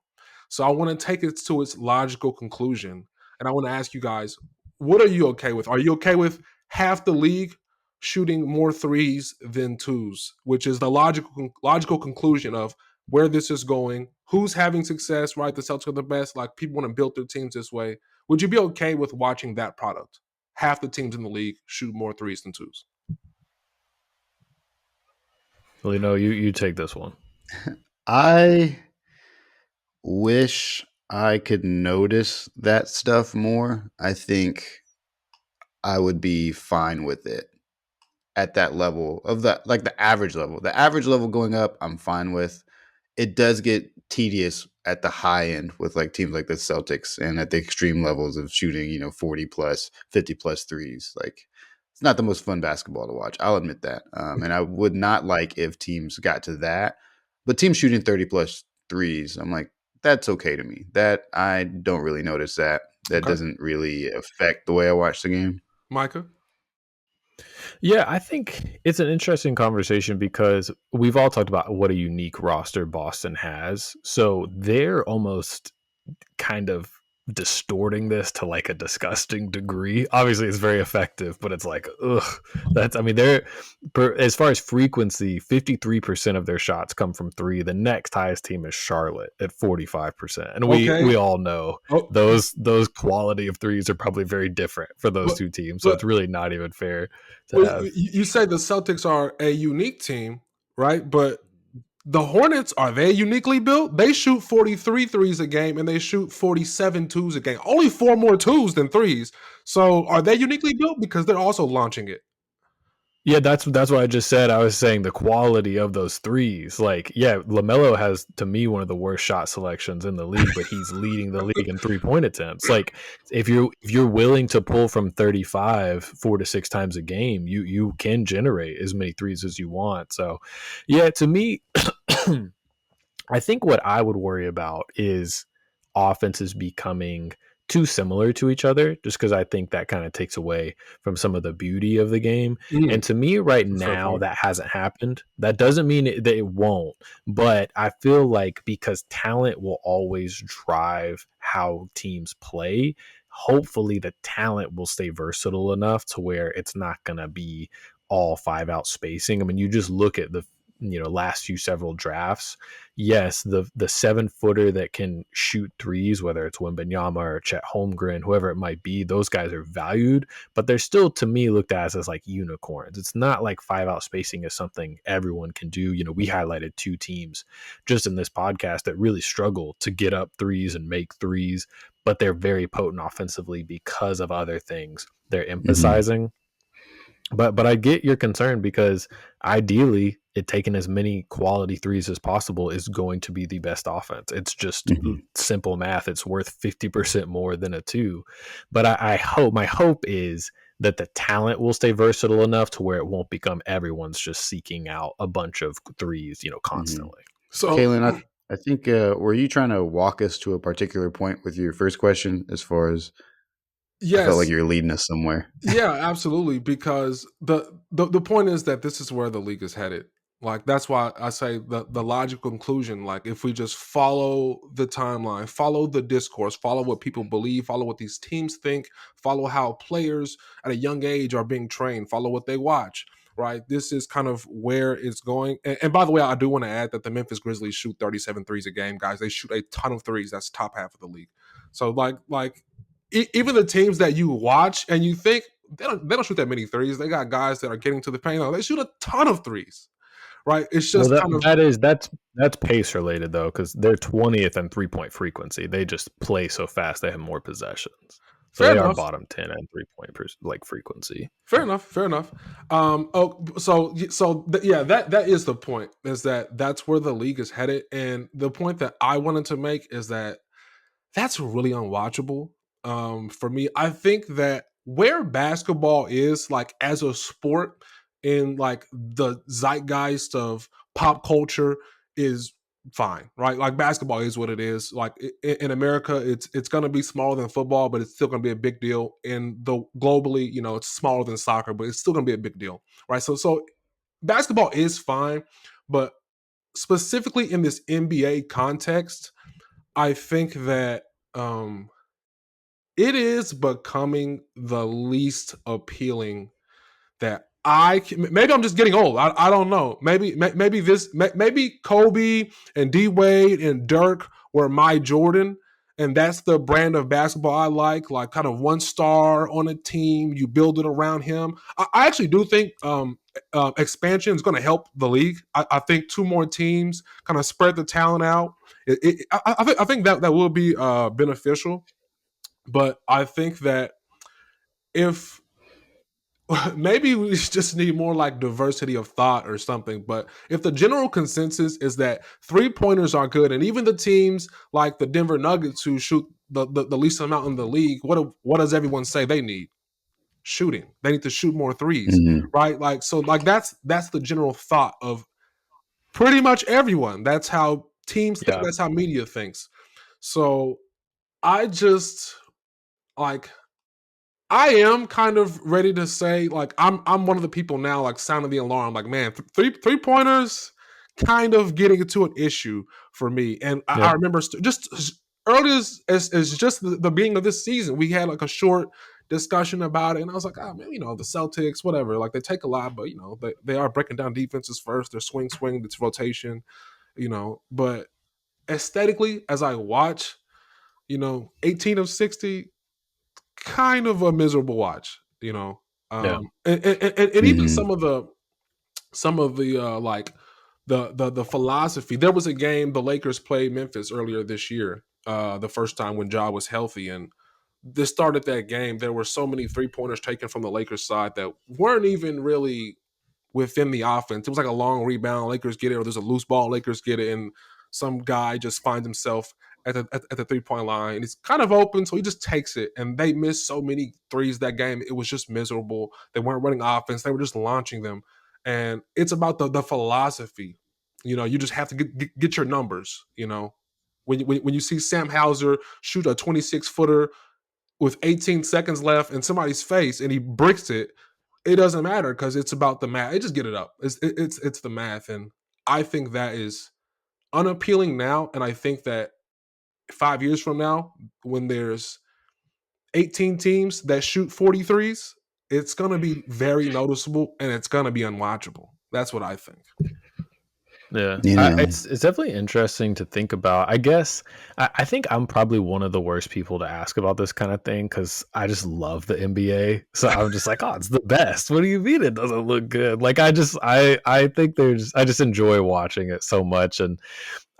So I want to take it to its logical conclusion, and I want to ask you guys, what are you okay with? Are you okay with half the league shooting more threes than twos, which is the logical conclusion of where this is going, who's having success, right? The Celtics are the best. Like people want to build their teams this way. Would you be okay with watching that product? Half the teams in the league shoot more threes than twos. Well, you take this one. I wish I could notice that stuff more. I think I would be fine with it at that level of the like the average level. The average level going up, I'm fine with. It does get tedious at the high end with like teams like the Celtics and at the extreme levels of shooting, 40 plus, 50 plus threes. Like it's not the most fun basketball to watch. I'll admit that. And I would not like if teams got to that. But teams shooting 30 plus threes, I'm like, that's okay to me. That I don't really notice that. That Okay. doesn't really affect the way I watch the game. Micah? Yeah, I think it's an interesting conversation because we've all talked about what a unique roster Boston has. So they're almost kind of distorting this to like a disgusting degree. Obviously, it's very effective, but it's like, ugh. That's, I mean, they're, as far as frequency, 53% of their shots come from three. The next highest team is Charlotte at 45%. And we Okay. all know Oh, those quality of threes are probably very different for those but two teams. So but it's really not even fair to well, have. you say the Celtics are a unique team, right? But the Hornets, are they uniquely built? They shoot 43 threes a game and they shoot 47 twos a game. Only four more twos than threes. So are they uniquely built? Because they're also launching it. Yeah, that's what I just said. I was saying the quality of those threes. Like, yeah, LaMelo has to me one of the worst shot selections in the league, but he's leading the league in 3-point attempts. Like, if you're willing to pull from 35 4 to 6 times a game, you can generate as many threes as you want. So, yeah, to me, I think what I would worry about is offenses becoming too similar to each other, just because I think that kind of takes away from some of the beauty of the game. And Mm, to me, right fair now, point. that hasn't happened. That doesn't mean that it won't, but I feel like because talent will always drive how teams play, hopefully the talent will stay versatile enough to where it's not going to be all 5 out spacing. I mean, you just look at the last few several drafts. Yes, the 7-footer that can shoot threes, whether it's Wembanyama or Chet Holmgren, whoever it might be, those guys are valued, but they're still to me looked at as like unicorns. It's not like 5 out spacing is something everyone can do. We highlighted two teams just in this podcast that really struggle to get up threes and make threes, but they're very potent offensively because of other things they're Hmm. emphasizing. But I get your concern because ideally, it taking as many quality threes as possible is going to be the best offense. It's just Hmm. simple math. It's worth 50% more than a two. But I hope my hope is that the talent will stay versatile enough to where it won't become everyone's just seeking out a bunch of threes, Hmm. constantly. So Caelan, I think were you trying to walk us to a particular point with your first question? As far as I felt like yes, you were leading us somewhere. yeah, absolutely. Because the point is that this is where the league is headed. Like that's why I say the logical conclusion. Like if we just follow the timeline, follow the discourse, follow what people believe, follow what these teams think, follow how players at a young age are being trained, follow what they watch. Right. This is kind of where it's going. And by the way, I do want to add that the Memphis Grizzlies shoot 37 threes a game, guys. They shoot a ton of threes. That's top half of the league. So even the teams that you watch and you think they don't shoot that many threes. They got guys that are getting to the paint. They shoot a ton of threes, right? It's Well, just kind of that's pace related though, because they're 20th in 3-point frequency. They just play so fast; they have more possessions, so fair they are enough. bottom 10 and 3-point like frequency. Fair enough. Fair enough. Yeah, that is the point. Is that that's where the league is headed, and the point that I wanted to make is that that's really unwatchable. For me, I think that where basketball is like as a sport in like the zeitgeist of pop culture is fine, right? Like basketball is what it is. Like in America, it's going to be smaller than football, but it's still going to be a big deal. In the globally, it's smaller than soccer, but it's still going to be a big deal, right? So basketball is fine, but specifically in this NBA context, I think that um it is becoming the least appealing that I can. Maybe I'm just getting old. I don't know. Maybe Kobe and D Wade and Dirk were my Jordan, and that's the brand of basketball I like kind of one star on a team. You build it around him. I actually do think expansion is going to help the league. I think two more teams kind of spread the talent out. I think that will be beneficial, but I think that if maybe we just need more like diversity of thought or something. But if the general consensus is that 3-pointers are good, and even the teams like the Denver Nuggets who shoot the least amount in the league, what does everyone say they need? Shooting. They need to shoot more threes, Hmm. right? Like so, like that's the general thought of pretty much everyone. That's how teams think. Yeah, That's how media thinks. So I just like I am kind of ready to say, like, I'm one of the people now, like, sounding the alarm, like, man, three pointers kind of getting into an issue for me. And I Yeah. remember just as early as just the beginning of this season, we had like a short discussion about it, and I was like, oh man, the Celtics, whatever, like they take a lot, but they are breaking down defenses first. They're swing, it's rotation, but aesthetically, as I watch, 18 of 60, kind of a miserable watch, Yeah. and even Hmm. some of the like the philosophy. There was a game the Lakers played Memphis earlier this year, the first time when Ja was healthy, and this started that game. There were so many 3-pointers taken from the Lakers side that weren't even really within the offense. It was like a long rebound, Lakers get it, or there's a loose ball, Lakers get it, and some guy just finds himself at the 3-point line, and it's kind of open, so he just takes it. And they missed so many threes that game; it was just miserable. They weren't running offense; they were just launching them. And it's about the philosophy. You just have to get your numbers. When you see Sam Hauser shoot a 26-footer with 18 seconds left in somebody's face and he bricks it, it doesn't matter because it's about the math. It just get it up. It's the math, and I think that is unappealing now. And I think that 5 years from now, when there's 18 teams that shoot 43s, it's going to be very noticeable and it's going to be unwatchable. That's what I think. Yeah, You know, it's definitely interesting to think about. I guess I think I'm probably one of the worst people to ask about this kind of thing because I just love the NBA. So I'm just like, oh, it's the best. What do you mean it doesn't look good? Like I think I just enjoy watching it so much. And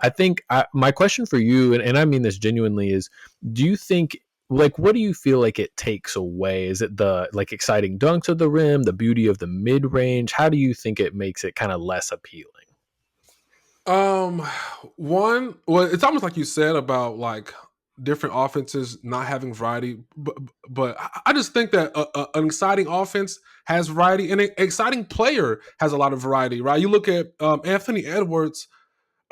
I think my question for you, and I mean this genuinely, is do you think, like, what do you feel like it takes away? Is it the like exciting dunks at the rim, the beauty of the mid range? How do you think it makes it kind of less appealing? Um, well, it's almost like you said about like different offenses not having variety, but I just think that an exciting offense has variety, and an exciting player has a lot of variety, right? You look at Anthony Edwards.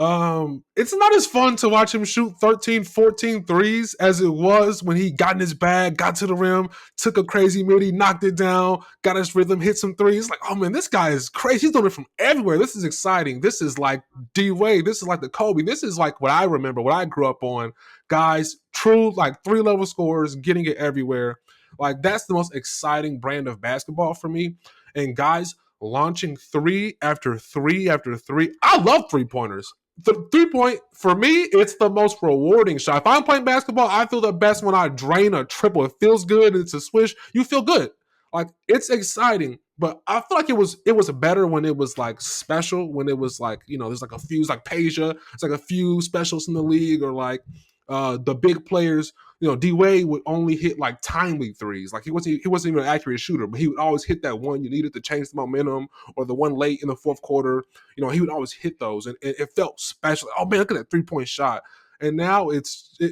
It's not as fun to watch him shoot 13, 14 threes as it was when he got in his bag, got to the rim, took a crazy midi, knocked it down, got his rhythm, hit some threes. Like, oh man, this guy is crazy. He's doing it from everywhere. This is exciting. This is like D Wade. This is like the Kobe. This is like what I remember, what I grew up on. Guys, true, like 3-level scorers, getting it everywhere. Like, that's the most exciting brand of basketball for me. And guys launching three after three after three. I love 3-pointers. The 3-point, for me, it's the most rewarding shot. If I'm playing basketball, I feel the best when I drain a triple. It feels good. It's a swish. You feel good. Like, it's exciting. But I feel like it was better when it was like special, when it was like, there's like a few, like Peja, it's like a few specials in the league, or like the big players. D Wade would only hit like timely threes. Like, he wasn't even an accurate shooter, but he would always hit that one you needed to change the momentum, or the one late in the fourth quarter. He would always hit those, and it felt special. Oh man, look at that 3-point shot. And now I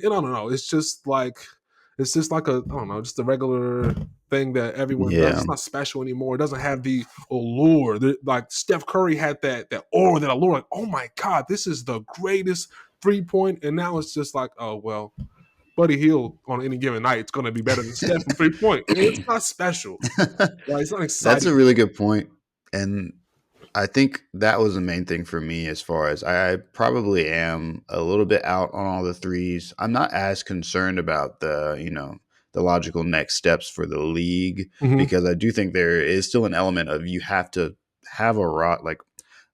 don't know. It's just like I don't know, just a regular thing that everyone does. yeah. It's not special anymore. It doesn't have the allure. Like Steph Curry had that aura, that allure. Like, oh my God, this is the greatest 3-point. And now it's just like, oh well, Buddy Hield on any given night, it's going to be better than Steph from 3-point. It's not special. Right? It's not That's exciting. a really good point. And I think that was the main thing for me, as far as I probably am a little bit out on all the threes. I'm not as concerned about the logical next steps for the league, Mm-hmm. because I do think there is still an element of you have to have a rot. Like,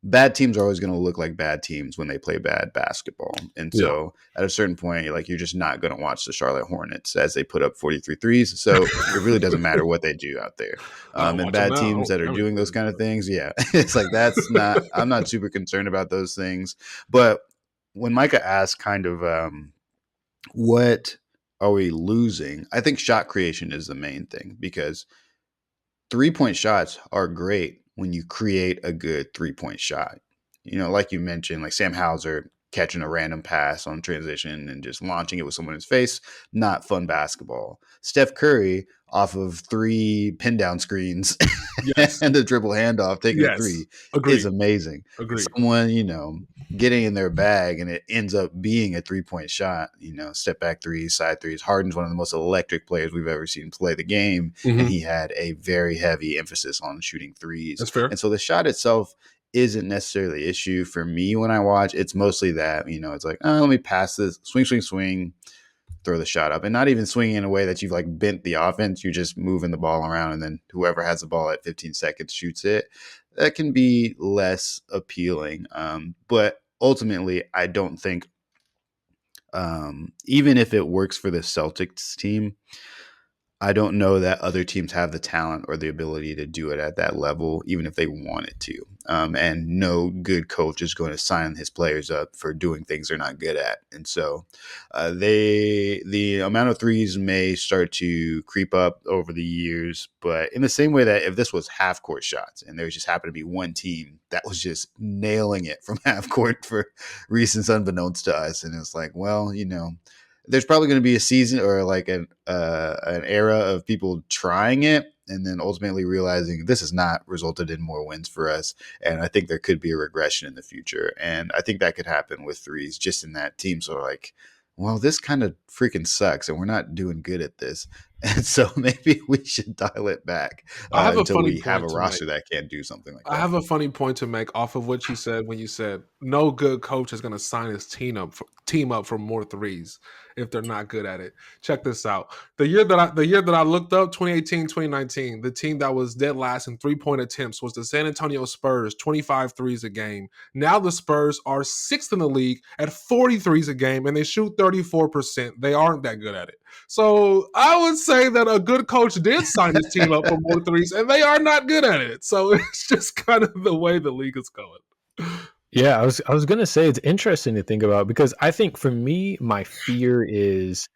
bad teams are always going to look like bad teams when they play bad basketball. And Yeah. so at a certain point, like, you're just not going to watch the Charlotte Hornets as they put up 43 threes. So it really doesn't matter what they do out there. And Watch them bad now. teams that are doing those Everything. kind of things, yeah, it's like, I'm not super concerned about those things. But when Micah asked kind of what are we losing, I think shot creation is the main thing, because 3-point shots are great when you create a good 3-point shot. Like you mentioned, like Sam Hauser, catching a random pass on transition and just launching it with someone in his face. Not fun basketball. Steph Curry off of 3 pin down screens Yes. and the dribble handoff, taking a Yes. 3 is Agreed. amazing. Agreed. Someone, getting in their bag and it ends up being a 3-point shot, step back threes, side threes. Harden's one of the most electric players we've ever seen play the game. And Mm-hmm. he had a very heavy emphasis on shooting threes. That's fair. And so the shot itself isn't necessarily the issue for me when I watch. It's mostly that, it's like, oh, let me pass this, swing, swing, swing, throw the shot up, and not even swinging in a way that you've like bent the offense. You're just moving the ball around, and then whoever has the ball at 15 seconds shoots it. That can be less appealing. But ultimately, I don't think, even if it works for the Celtics team, I don't know that other teams have the talent or the ability to do it at that level, even if they wanted to. And no good coach is going to sign his players up for doing things they're not good at. And so the amount of threes may start to creep up over the years. But in the same way that if this was half court shots and there just happened to be one team that was just nailing it from half court for reasons unbeknownst to us, and it's like, well, there's probably going to be a season or like an era of people trying it and then ultimately realizing this has not resulted in more wins for us. And I think there could be a regression in the future. And I think that could happen with threes, just in that teams are like, well, this kind of freaking sucks and we're not doing good at this. And so maybe we should dial it back I have a until funny we have a point to make. roster that can do something like I that. have a funny point to make off of what you said when you said no good coach is going to sign his team up for more threes if they're not good at it. Check this out. The year that I looked up, 2018, 2019, the team that was dead last in 3-point attempts was the San Antonio Spurs, 25 threes a game. Now the Spurs are 6th in the league at 40 threes a game, and they shoot 34%. They aren't that good at it. So I would say that a good coach did sign his team up for more threes, and they are not good at it. So it's just kind of the way the league is going. Yeah, I was gonna say it's interesting to think about, because I think for me, my fear is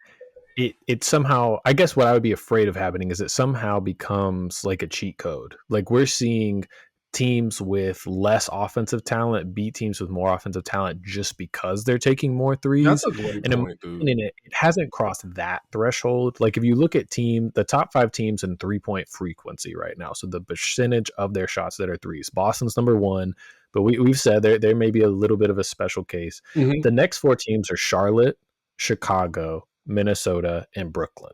it somehow, I guess what I would be afraid of happening is it somehow becomes like a cheat code. Like we're seeing teams with less offensive talent beat teams with more offensive talent just because they're taking more That's threes. a great And in my point, dude. opinion, it hasn't crossed that threshold. Like if you look at the top 5 teams in 3-point frequency right now, so the percentage of their shots that are threes, Boston's number 1, but we've said there may be a little bit of a special case. Mm-hmm. The next 4 teams are Charlotte, Chicago, Minnesota, and Brooklyn.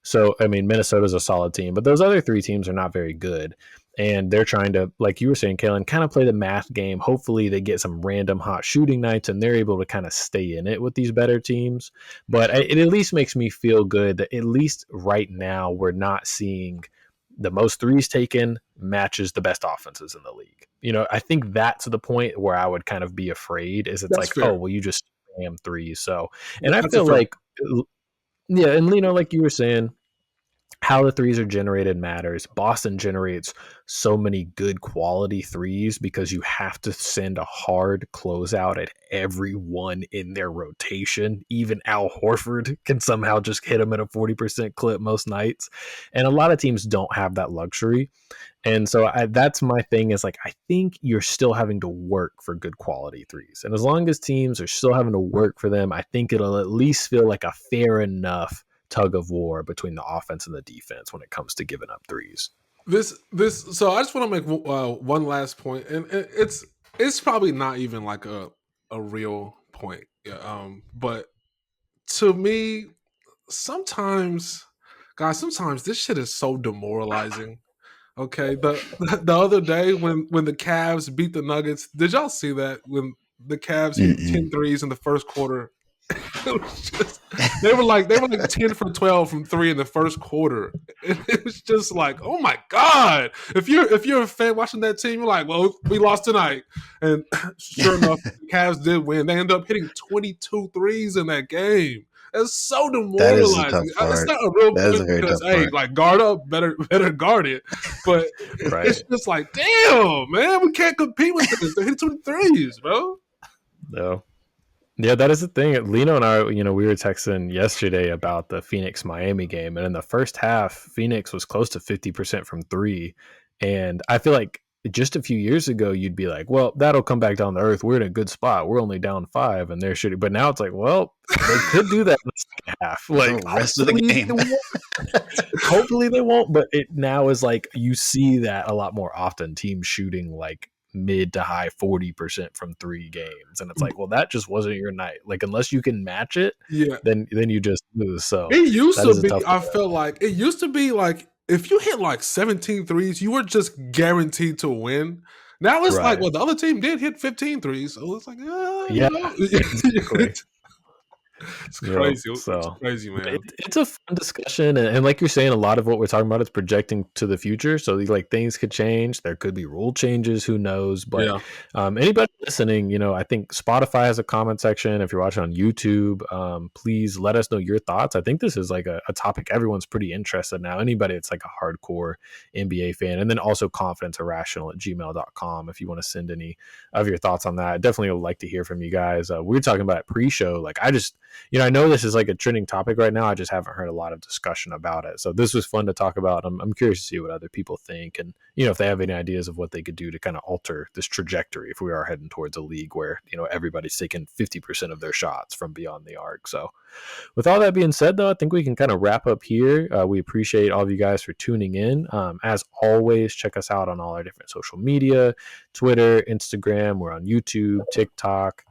So, I mean, Minnesota's a solid team, but those other 3 teams are not very good. And they're trying to, like you were saying, Caelan, kind of play the math game. Hopefully they get some random hot shooting nights and they're able to kind of stay in it with these better teams. But it at least makes me feel good that at least right now we're not seeing the most threes taken matches the best offenses in the league. I think that's the point where I would kind of be afraid, is it's That's like, oh, fair. well, you just spam threes. So, and I That's a feel fair. like, yeah, and Lino, like you were saying, how the threes are generated matters. Boston generates so many good quality threes because you have to send a hard closeout at everyone in their rotation. Even Al Horford can somehow just hit them at a 40% clip most nights. And a lot of teams don't have that luxury. And so that's my thing, is like, I think you're still having to work for good quality threes. And as long as teams are still having to work for them, I think it'll at least feel like a fair enough tug of war between the offense and the defense when it comes to giving up threes. So I just want to make one last point, and it's probably not even like a real point. Yeah, but to me, sometimes, guys, sometimes this shit is so demoralizing. Okay, the other day when the Cavs beat the Nuggets, did y'all see that when the Cavs hit 10 threes in the first quarter? It was just, they were like 10 for 12 from 3 in the first quarter. It was just like, oh my god! If you're a fan watching that team, you're like, well, we lost tonight, and sure enough, the Cavs did win. They ended up hitting 22 threes in that game. It's so That is the demoralizing. tough It's part. not a real That is point a very because, tough hey, part. like, guard up, better guard it. But Right. it's just like, damn, man, we can't compete with this. They're hitting 23s, bro. No. Yeah, that is the thing. Lino and I, we were texting yesterday about the Phoenix Miami game, and in the first half, Phoenix was close to 50% from 3. And I feel like just a few years ago, you'd be like, well, that'll come back down to earth. We're in a good spot. We're only down 5 and they're shooting. But now it's like, well, they could do that in the second half. The Like, rest of the game. hopefully they won't. But it now is like you see that a lot more often. Teams shooting like mid to high 40% from 3 games. And it's like, well, that just wasn't your night. Like, unless you can match it, Yeah. then you just lose. So It used that to is a be, tough I one. felt like, it used to be like, if you hit like 17 threes, you were just guaranteed to win. Now it's like, Right. well, the other team did hit 15 threes. So it's like, Yeah, you know. exactly. It's Yep. crazy. It's So crazy, man. it's a fun discussion, and like you're saying, a lot of what we're talking about is projecting to the future. So like things could change. There could be rule changes. Who knows? But Yeah. anybody listening, I think Spotify has a comment section. If you're watching on YouTube, please let us know your thoughts. I think this is like a topic everyone's pretty interested in now. Anybody that's like a hardcore NBA fan, and then also confidenceirrational@gmail.com if you want to send any of your thoughts on that. I definitely would like to hear from you guys. We were talking about it pre-show. Like I know this is like a trending topic right now. I just haven't heard a lot of discussion about it. So this was fun to talk about. I'm curious to see what other people think, and if they have any ideas of what they could do to kind of alter this trajectory if we are heading towards a league where everybody's taking 50% of their shots from beyond the arc. So with all that being said, though, I think we can kind of wrap up here. We appreciate all of you guys for tuning in. As always, check us out on all our different social media, Twitter, Instagram. We're on YouTube, TikTok.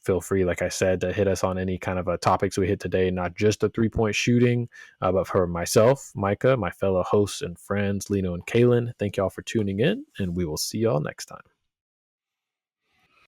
Feel free, like I said, to hit us on any kind of topics we hit today, not just the 3-point shooting, but for myself, Micah, my fellow hosts and friends, Lino and Caelan. Thank y'all for tuning in, and we will see y'all next time.